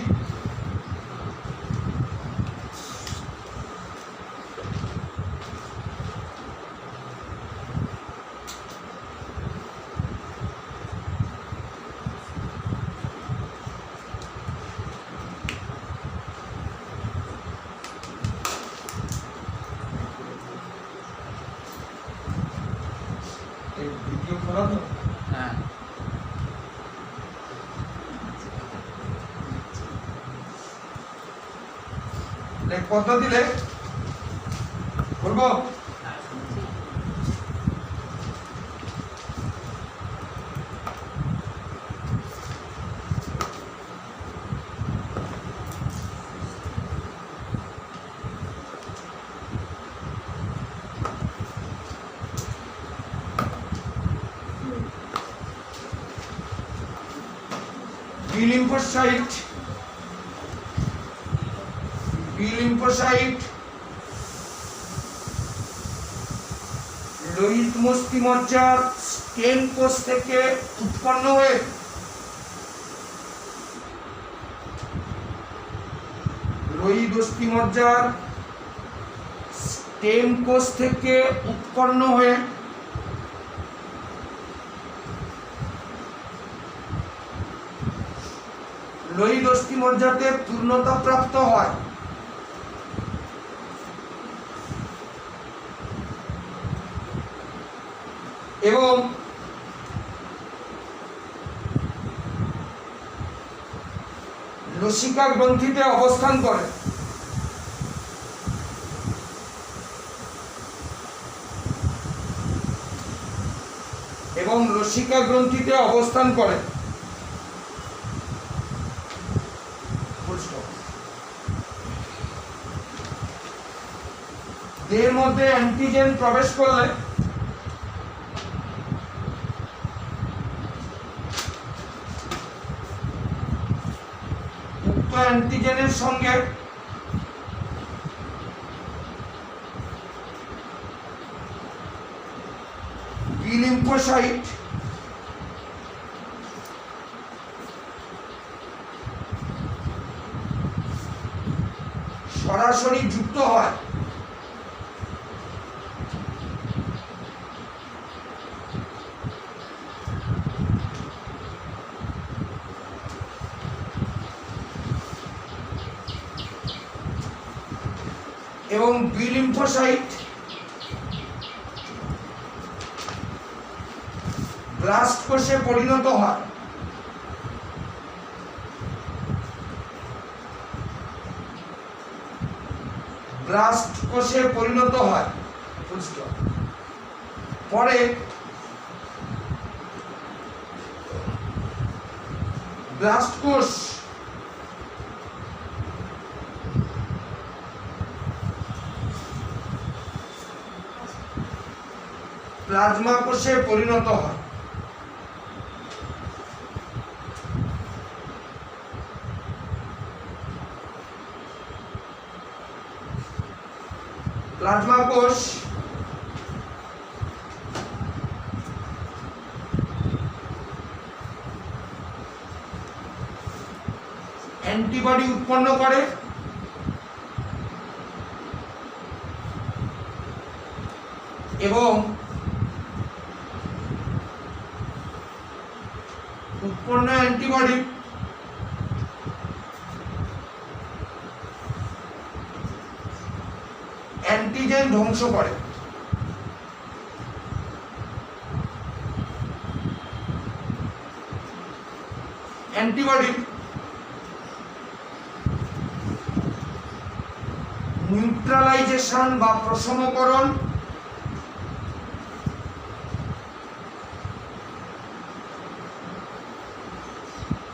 ভিডিও খোলা তো? হ্যাঁ। লেখ পদ্ধতি লেখ, বলবো। বি লিম্ফোসাইট লোহিত মস্তিমজ্জার স্টেম কোষ থেকে উৎপন্ন হয়ে লোহিত অস্থিমজ্জার স্টেম কোষ থেকে উৎপন্ন হয়ে লোহিত অস্থিমজ্জাতে পূর্ণতা প্রাপ্ত হয়। এবং লসিকা গ্রন্থিতে অবস্থান করে। এবং লসিকা গ্রন্থিতে অবস্থান করে। দেহের মধ্যে অ্যান্টিজেন প্রবেশ করলে উক্ত অ্যান্টিজেনের সঙ্গে বি লিম্ফোসাইট সরাসরি যুক্ত হয়। এবং বি লিম্ফোসাইট ব্লাস্ট কোষে পরিণত হয়। ব্লাস্ট কোষে পরিণত হয়। পরে ব্লাস্ট কোষ প্লাজমা কোষে পরিণত হয়। প্লাজমা কোষ অ্যান্টিবডি উৎপন্ন করে এবং উৎপন্ন অ্যান্টিবডি অ্যান্টিজেন ধ্বংস করে। অ্যান্টিবডি নিউট্রালাইজেশন বা প্রশমকরণ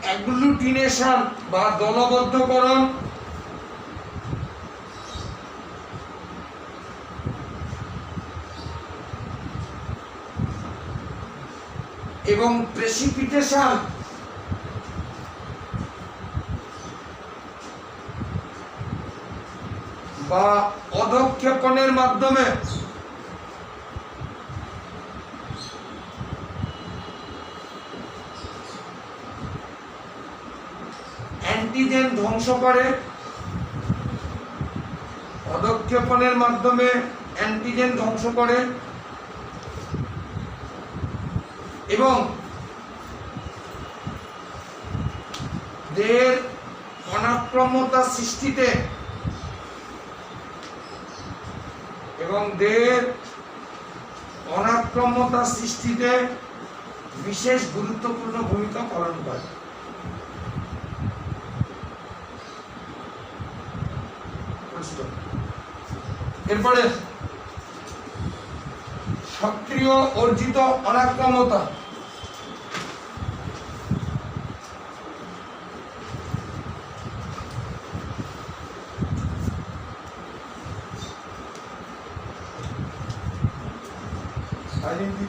অ্যাগ্লুটিনেশন বা দলবদ্ধকরণ এবং প্রেসিপিটেশন বা অধঃক্ষেপণের মাধ্যমে অ্যান্টিজেন ধ্বংস করে। অধঃক্ষেপণের মাধ্যমে অ্যান্টিজেন ধ্বংস করে এবং দেহের অনাক্রম্যতা সৃষ্টিতে বিশেষ গুরুত্বপূর্ণ ভূমিকা পালন করে। এরপরে সক্রিয় অর্জিত অনাক্রম্যতা।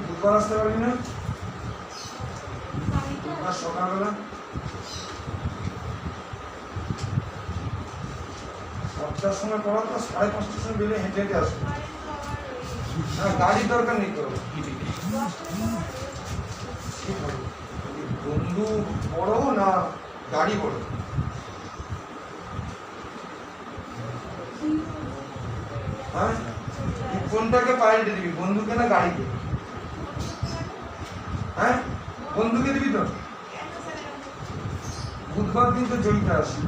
বুধবার আসতে পারবি না? সকালবেলা সাতটার সময় পড়া তো 5:30টার সময় বেরিয়ে হেঁটে হেঁটে আসবে। হ্যাঁ, গাড়ির দরকার নেই তো। বন্ধু বড় না গাড়ি বড়? হ্যাঁ, কোনটাকে প্রায়োরিটি দিবি, বন্ধুকে না গাড়িকে? হ্যাঁ, বন্ধুকে দিবি তো। বুধবার দিন তো জড়িত আসি,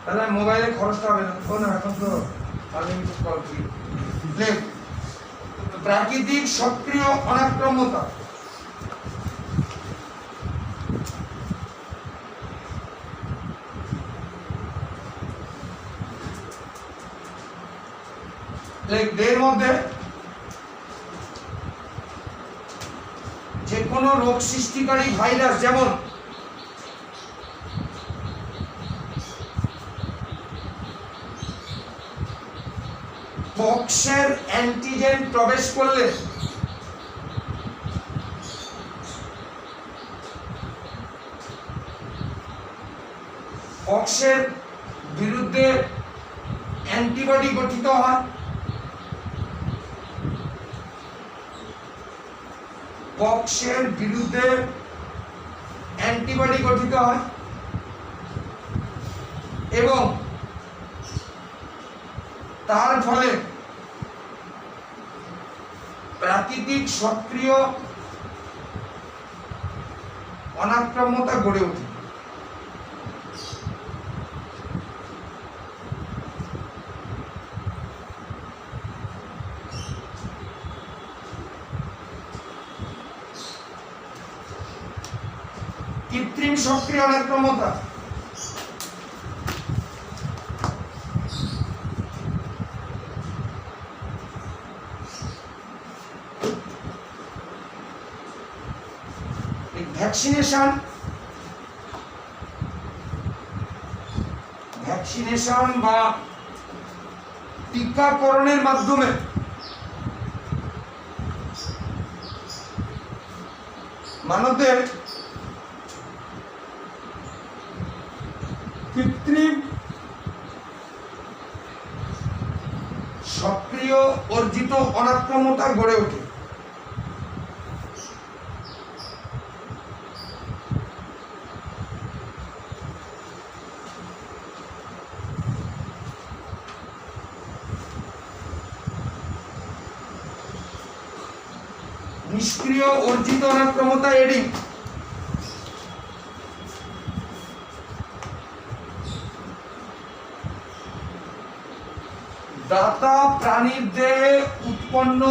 তাহলে মোবাইলে খরচটা হবে না। না, এখন তো আনলিমিটেড কল ফ্রি। প্রাকৃতিক সক্রিয় অনাক্রম্যতা। দেহের মধ্যে যে কোনো রোগ সৃষ্টিকারী ভাইরাস, যেমন পক্সের অ্যান্টিজেন প্রবেশ করলে পক্সের বিরুদ্ধে অ্যান্টিবডি গঠিত হয়। পক্সের বিরুদ্ধে অ্যান্টিবডি গঠিত হয় এবং তার ফলে প্রাকৃতিক সক্রিয় অনাক্রম্যতা গড়ে ওঠে। কৃত্রিম সক্রিয় অনাক্রম্যতা। ভ্যাকসিনেশন বা টিকাকরণের মাধ্যমে মানবদের কৃত্রিম সক্রিয় অর্জিত অনাক্রম্যতা গড়ে ওঠে। নিষ্ক্রিয় অর্জিত অনাক্রম্যতা এডিং। দাতা প্রাণীর দেহে উৎপন্ন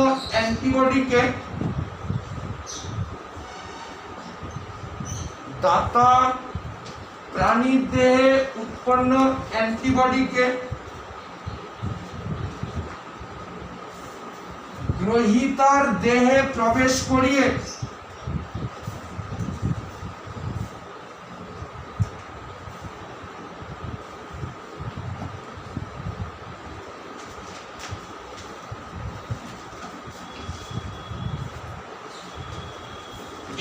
অ্যান্টিবডিকে গ্রহীতার দেহে প্রবেশ করিয়ে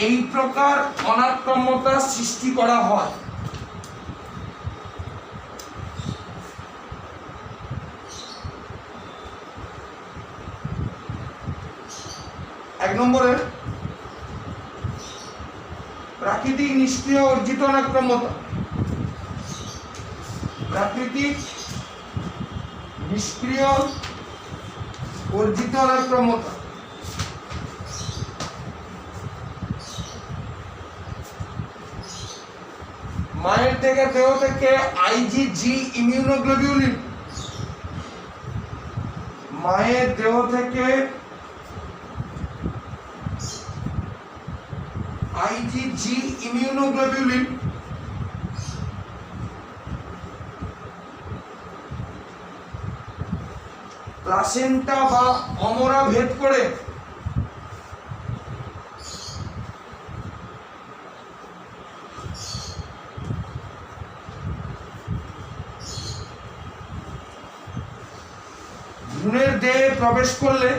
এই প্রকার অনাক্রম্যতা সৃষ্টি করা হয়। এক নম্বরে প্রাকৃতিক নিষ্ক্রিয় অর্জিত অনাক্রম্যতা। প্রাকৃতিক নিষ্ক্রিয় অর্জিত অনাক্রম্যতা মায়ের থেকে দেহ থেকে আইজিজি ইমিউনোগ্লোবিউলিন, মায়ের দেহ থেকে আইজিজি ইমিউনোগ্লোবিউলিন প্লাসেন্টা বা অমরা ভেদ করে ভ্রূণের দেহে প্রবেশ করলে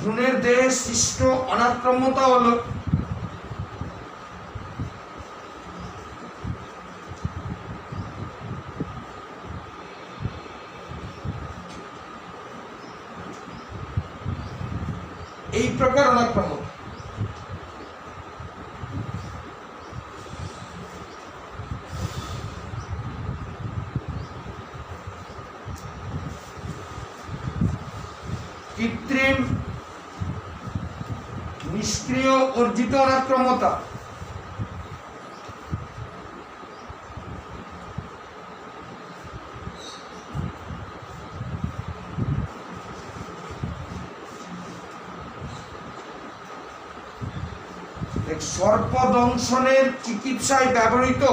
ভ্রূণের দেহে সৃষ্ট অনাক্রম্যতা হলো এই প্রকার অনাক্রম্যতা। কৃত্রিম নিষ্ক্রিয় অর্জিত অনাক্রম্যতা সর্পদংশনের চিকিৎসায় ব্যবহৃত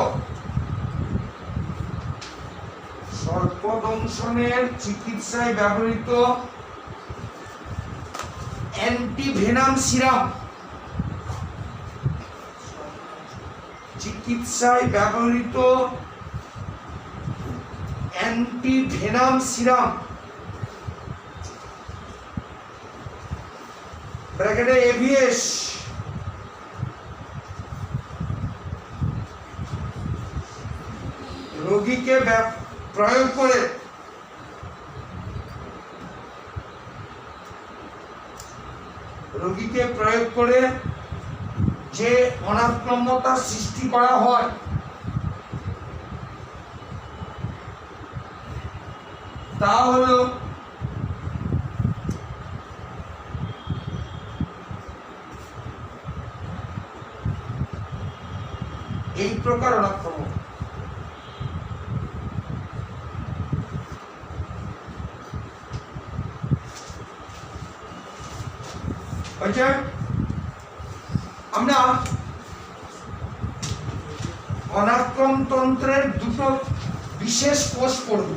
অ্যান্টিভেনাম সিরাম ব্র্যাকেটে এভিএস রোগীকে প্রয়োগ করে যে অনাক্রম্যতা সৃষ্টি করা হয় তা হলো এই প্রকার অনাক্রম্যতা। আমরা অনাক্রমতন্ত্রের দুটো বিশেষ কোষ পড়ব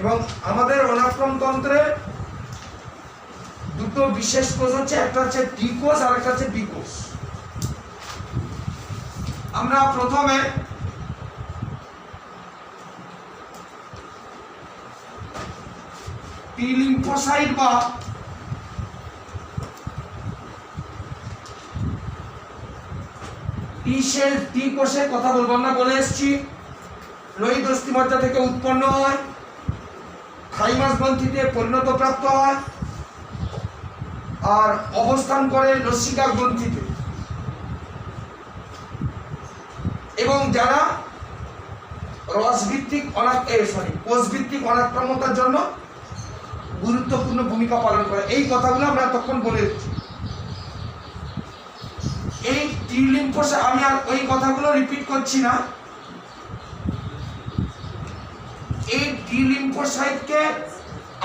এবং আমাদের অনাক্রমতন্ত্রের দুটো বিশেষ কোষ হচ্ছে, একটা হচ্ছে টি কোষ আর একটা হচ্ছে বি কোষ। আমরা প্রথমে টি লিম্ফোসাইট বা টি সেল টি কোষের কথা বলবো। আমরা বলে এসেছি লোহিত অস্থিমজ্জা থেকে উৎপন্ন হয়, থাইমাস গ্রন্থিতে পরিণত প্রাপ্ত হয় আর অবস্থান করে লসিকা গ্রন্থিতে, এবং যারা রসভিত্তিক কোষভিত্তিক অনাক্রম্যতার জন্য গুরুত্বপূর্ণ ভূমিকা পালন করে। এই কথাগুলো আমরা তখন বলে এসেছি। এই টি লিম্ফোসাইট, আমি আর ওই কথাগুলো রিপিট করছি না। এই টি লিম্ফোসাইটকে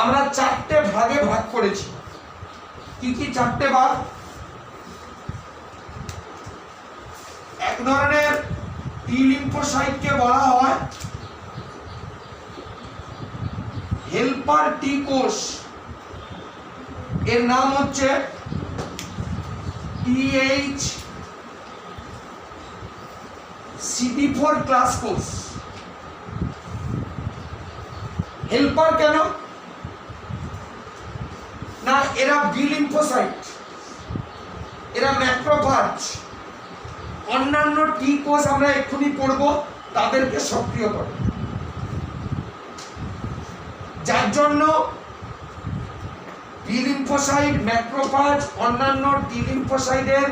আমরা চারটে ভাগে ভাগ করেছি। কি কি চারটে ভাগ? এক ধরনের টি লিম্ফোসাইটকে বলা হয় হেল্পার টি কোষ, এর নাম হচ্ছে TH-CD4 ক্লাস কোষ। হেল্পার কেন না? এরা বি লিম্ফোসাইট, এরা ম্যাক্রোফাজ, অন্যান্য টি কোষ আমরা এক্ষুনি পড়ব, তাদেরকে সক্রিয় করে, যার জন্য বি লিম্ফোসাইট, ম্যাক্রোফাজ অন্যান্য টি লিম্ফোসাইটের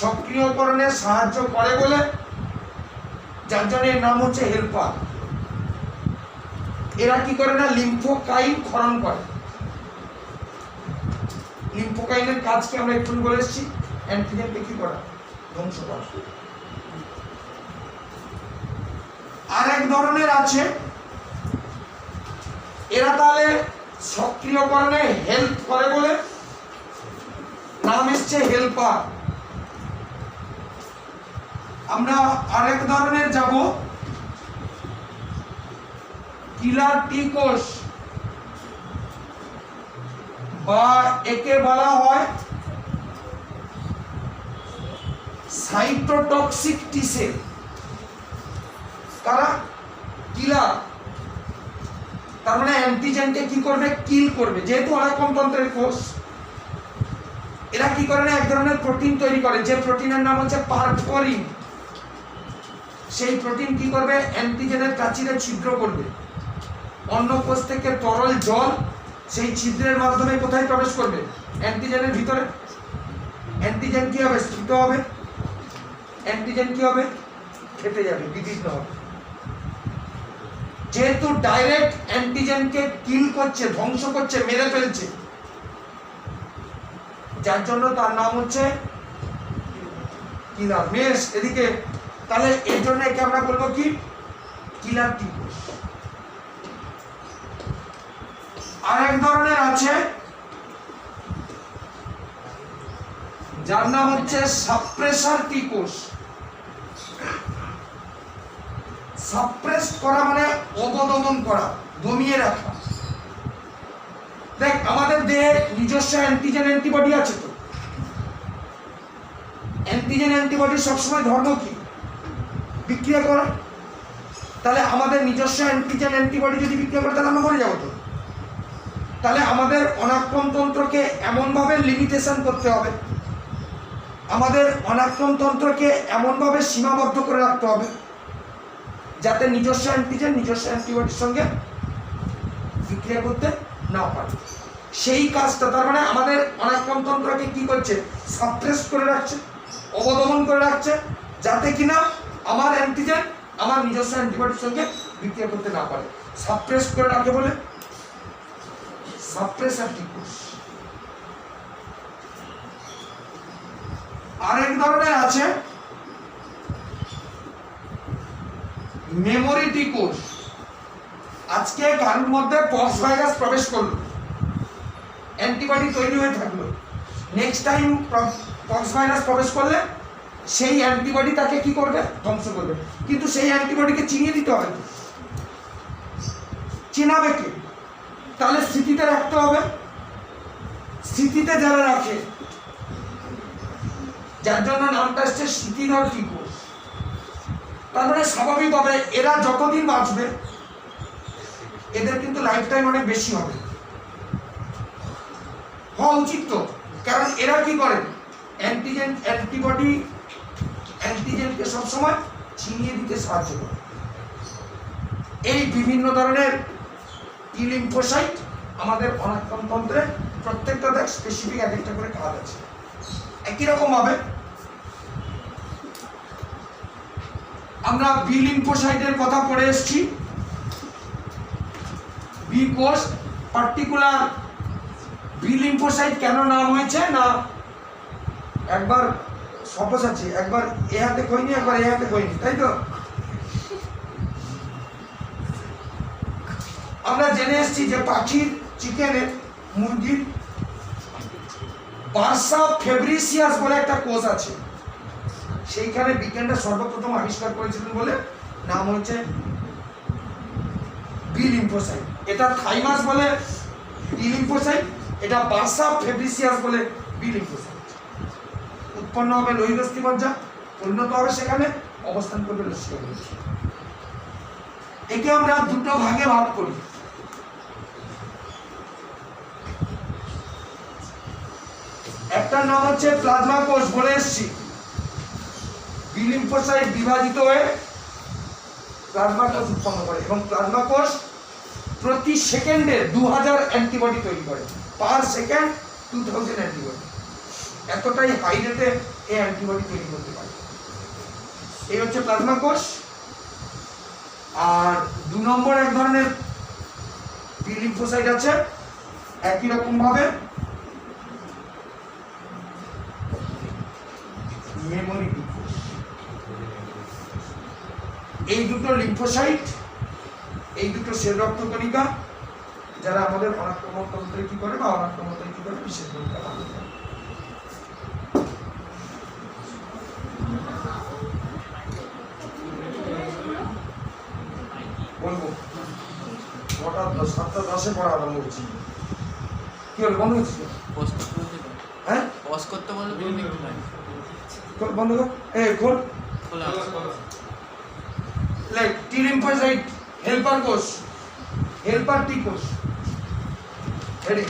সক্রিয়করণে সাহায্য করে বলে, যার জন্য এর নাম হচ্ছে হেল্পার। এরা কি করে না? লিম্ফোকাইন ক্ষরণ করে। লিম্ফোকাইনের কাজকে আমরা একটু বলে এসেছি, অ্যান্টিজেনকে কি করা? ধ্বংস করা। আর এক ধরনের আছে, এরা তাহলে সক্রিয়করণে হেল্প করে বলে নাম এসছে হেল্পার। আমরা আরেক ধরনের যাব, কিলার টি কোষ, বা একে বলা হয় সাইটোটক্সিক টি সেল। কারা? কিলার। তার মানে অ্যান্টিজেনকে কি করবে? কিল করবে। যেহেতু অনাক্রমতন্ত্রের কোষ, এরা কি করে না এক ধরনের প্রোটিন তৈরি করে, যে প্রোটিনের নাম হচ্ছে পারফোরিন। সেই প্রোটিন কি করবে, অ্যান্টিজেনের প্রাচীরে ছিদ্র করবে, অন্য কোষ থেকে তরল জল সেই ছিদ্রের মাধ্যমে কোথায় প্রবেশ করবে, অ্যান্টিজেনের ভিতরে। অ্যান্টিজেন কি হবে, স্থিত হবে, অ্যান্টিজেন কি হবে, ফেটে যাবে, বিদীর্ণ হবে। যেহেতু ডাইরেক্ট অ্যান্টিজেনকে কিল করছে, ধ্বংস করছে, মেরে ফেলছে, যার জন্য তার নাম হচ্ছে কিলার মেস। এদিকে তাহলে এর জন্য একে আমরা বলবো কি, কিলার টি কোষ। আরেক ধরনের আছে যার নাম হচ্ছে সাপ্রেসার টি কোষ। সাপ্রেস করা মানে অবদমন করা, দমিয়ে রাখা। দেখ আমাদের দেহে নিজস্ব অ্যান্টিজেন অ্যান্টিবডি আছে তো, অ্যান্টিজেন অ্যান্টিবডি সবসময় ধর্ম কি, বিক্রিয়া করা। তাহলে আমাদের নিজস্ব অ্যান্টিজেন অ্যান্টিবডি যদি বিক্রিয়া করে তাহলে আমরা মরে যাবো তো। তাহলে আমাদের অনাক্রমতন্ত্রকে এমনভাবে লিমিটেশন করতে হবে, আমাদের অনাক্রমতন্ত্রকে এমনভাবে সীমাবদ্ধ করে রাখতে হবে যাতে নিজস্ব অ্যান্টিজেন নিজস্ব অ্যান্টিবডির সঙ্গে বিক্রিয়া করতে না পারে। সেই কাজটা, তার মানে আমাদের অনাক্রমতন্ত্রকে কি করছে, সাপ্রেস করে রাখছে, অবদমন করে রাখছে, যাতে কিনা আমার অ্যান্টিজেন আমার নিজস্ব অ্যান্টিবডির সঙ্গে বিক্রিয়া করতে না পারে। সাপ্রেস করে রাখে বলে সাপ্রেসার টি কোষ। আরেক ধরনের আছে মেমোরি টি কোষ। আজকে কারোর মধ্যে পক্স ভাইরাস প্রবেশ করলো, অ্যান্টিবডি তৈরি হয়ে থাকলো, নেক্সট টাইম পক্স ভাইরাস প্রবেশ করলে সেই অ্যান্টিবডি তাকে কি করবে, ধ্বংস করবে। কিন্তু সেই অ্যান্টিবডিকে চিনিয়ে দিতে হবে, চেনাবে কে, তাহলে স্মৃতিতে রাখতে হবে। স্মৃতিতে যারা রাখে, যার জন্য নামটা আসছে স্মৃতিধর টি কোষ। তার মানে স্বাভাবিকভাবে এরা যতদিন বাঁচবে এদের কিন্তু লাইফ টাইম অনেক বেশি হবে, হওয়া উচিত তো। কারণ এরা কি করে, অ্যান্টিজেন অ্যান্টিবডি অ্যান্টিজেনকে সবসময় চিনিয়ে দিতে সাহায্য করে। এই বিভিন্ন ধরনের টি লিম্ফোসাইট আমাদের অনাক্রমতন্ত্রে প্রত্যেকটা দেখ স্পেসিফিক এক একটা করে কাজ আছে। একই রকম ভাবে আমরা বি লিম্ফোসাইটের কথা পড়ে এসেছি। বি কোষ পার্টিকুলার বি লিম্ফোসাইট কেন নাম হয়েছে না, একবার সপোজ আছে, একবার এ হাতে খইনি, একবার এ হাতে খইনি, তাই তো। আমরা জেনে এসেছি যে পাখির, চিকেনের, মুরগির বার্সা ফেব্রিসিয়াস বলে একটা কোষ আছে, সেইখানে বিজ্ঞানটা সর্বপ্রথম আবিষ্কার করেছিলেন বলে নাম হচ্ছে বি লিম্ফোসাইট। এটা থাইমাস বলে টি লিম্ফোসাইট, এটা বার্সা ফেব্রিসিয়াস বলে বি লিম্ফোসাইট। উৎপন্ন হবে লোহিত অস্থিমজ্জা, পরিণত হবে সেখানে, অবস্থান করবে লসিকা গ্রন্থি। একে আমরা দুটো ভাগে ভাগ করি। একটার নাম হচ্ছে প্লাজমা কোষ, বলে এসছি। বি লিম্ফোসাইট বিভাজিত হয়ে প্লাজমা কোষ উৎপন্ন করে এবং প্লাজমা কোষ প্রতি সেকেন্ডে 2000 অ্যান্টিবডি তৈরি করে, পার সেকেন্ড 2000 অ্যান্টিবডি। এতটাই হাই রেটে এই অ্যান্টিবডি তৈরি করতে পারে। এই হচ্ছে প্লাজমা কোষ। আর 2 নম্বর এক ধরনের বি লিম্ফোসাইট আছে, একই রকম ভাবে মেমোরি টি কোষ। এই দুটো লিম্ফোসাইট, এই দুটো সেল রক্তকণিকা যারা আমাদের অনাক্রমণতন্ত্রে কি করে বা অনাক্রমণতন্ত্রে কি করে বিশেষ ভূমিকা পালন করে। বলবো 7:10 পড়া আরম্ভ হচ্ছে। কি হলো, বন্ধ হচ্ছে? হ্যাঁ, পজ করতে বলে বন্ধ কর, এই খোল। খোলা লাইক টি লিম্ফোসাইট হেল্পার কোষ, হেল্পার টি কোষ। রেডি?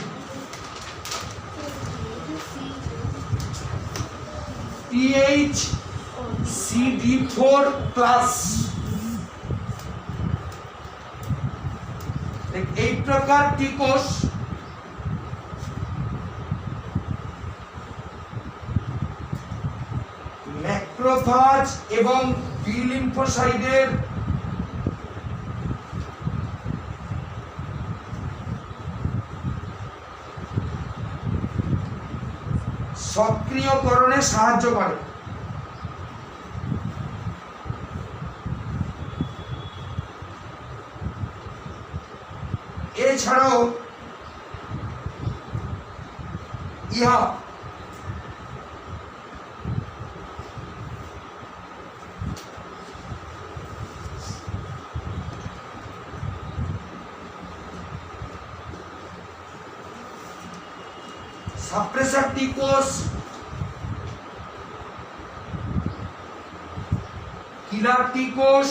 THCD4 plus. এই প্রকার টি কোষ ম্যাক্রোফাজ এবং বি লিম্ফোসাইটের সক্রিয়করণে সাহায্য করে। এছাড়াও ইহা সাপ্রেসার টি কোষ, কিলার টি কোষ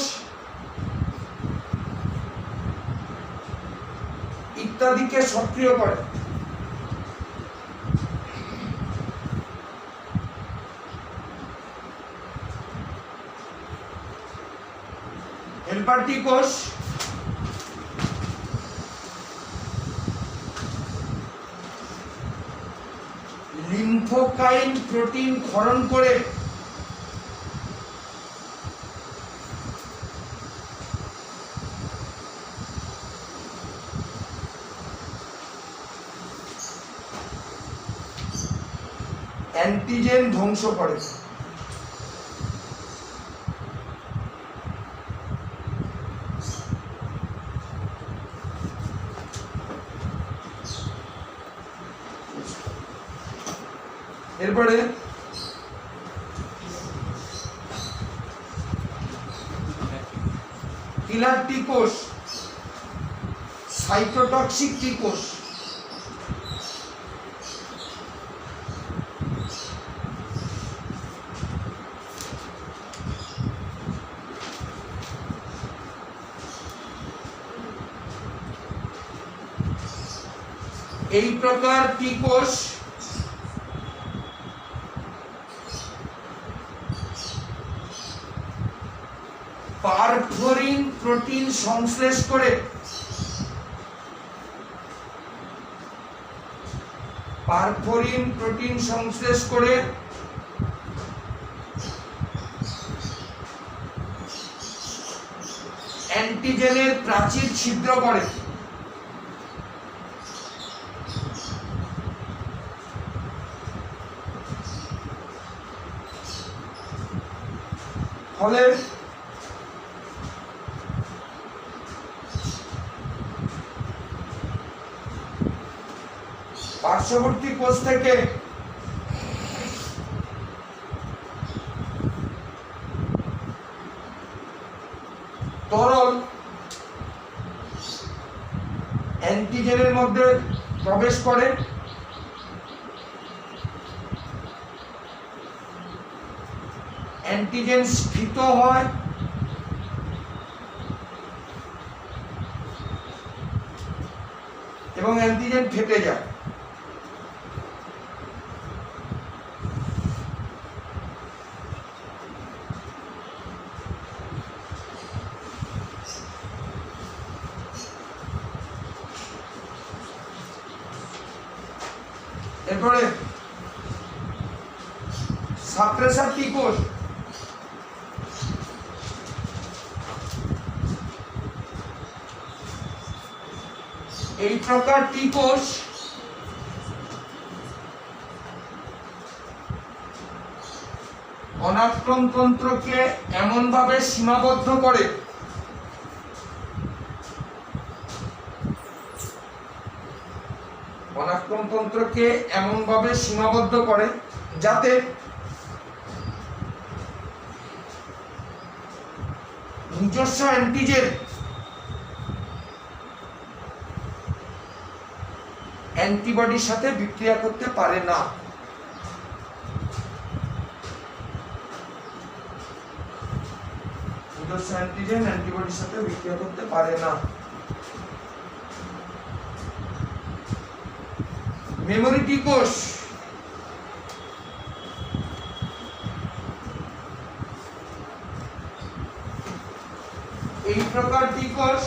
ইত্যাদিকে সক্রিয় করে। হেল্পার টি কোষ লিম্ফোকাইন প্রোটিন ক্ষরণ করে অ্যান্টিজেন ধ্বংস করে। এরপরে কিলার টি কোষ সাইটোটক্সিক টি কোষ। এই প্রকার টি কোষ পারফোরিন প্রোটিন সংশ্লেষ করে অ্যান্টিজেনের প্রাচীর ছিদ্র করে। ফলে পার্শ্ববর্তী কোষ থেকে তরল অ্যান্টিজেনের মধ্যে প্রবেশ করে অ্যান্টিজেন স্ফীত হয় এবং অ্যান্টিজেন ফেটে যায়। এরপরে সাপ্রেসার টি কোষ এই প্রকার টি কোষ অনাক্রমতন্ত্রকে এমনভাবে সীমাবদ্ধ করে যাতে নিজস্ব অ্যান্টিজেন অ্যান্টিবডির সাথে বিক্রিয়া করতে পারে না। নিজস্ব অ্যান্টিজেন অ্যান্টিবডির সাথে বিক্রিয়া করতে পারে না। মেমোরি টি কোষ এই প্রকারটি কোষ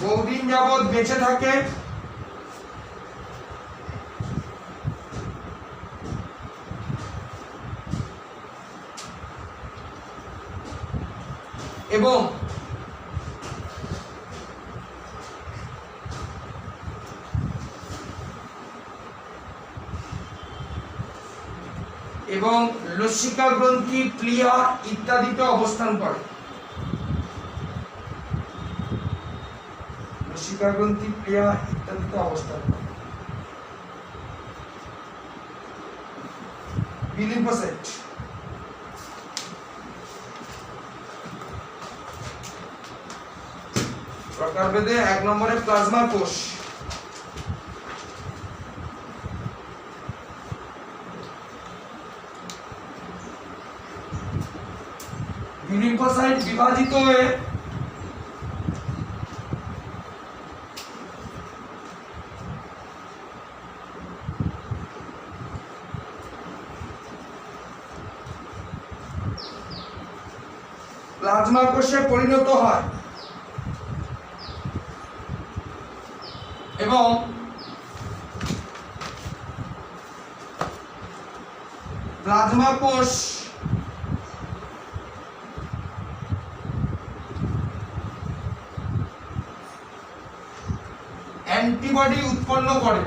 বহুদিন যাবৎ বেঁচে থাকে এবং লসিকা গ্রন্থি প্লিহা ইত্যাদিতে অবস্থান করে। লসিকা গ্রন্থি প্লিহা ইত্যাদিতে অবস্থান করে। বি লিম্ফোসাইট প্রকারভেদে 1 নম্বরে প্লাজমা কোষ, লিম্ফোসাইট বিভাজিত হয়ে প্লাজমা কোষে পরিণত হয় এবং প্লাজমা কোষ অ্যান্টিবডি উৎপন্ন করে।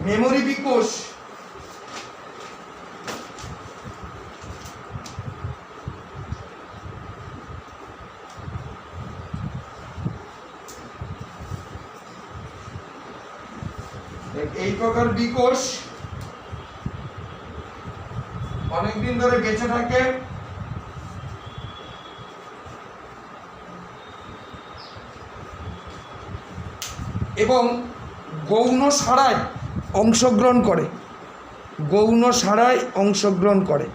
মেমোরি বিকোষ এই প্রকার বিকোষ অনেকদিন ধরে বেঁচে থাকে এবং গৌণ সারায় অংশগ্রহণ করে।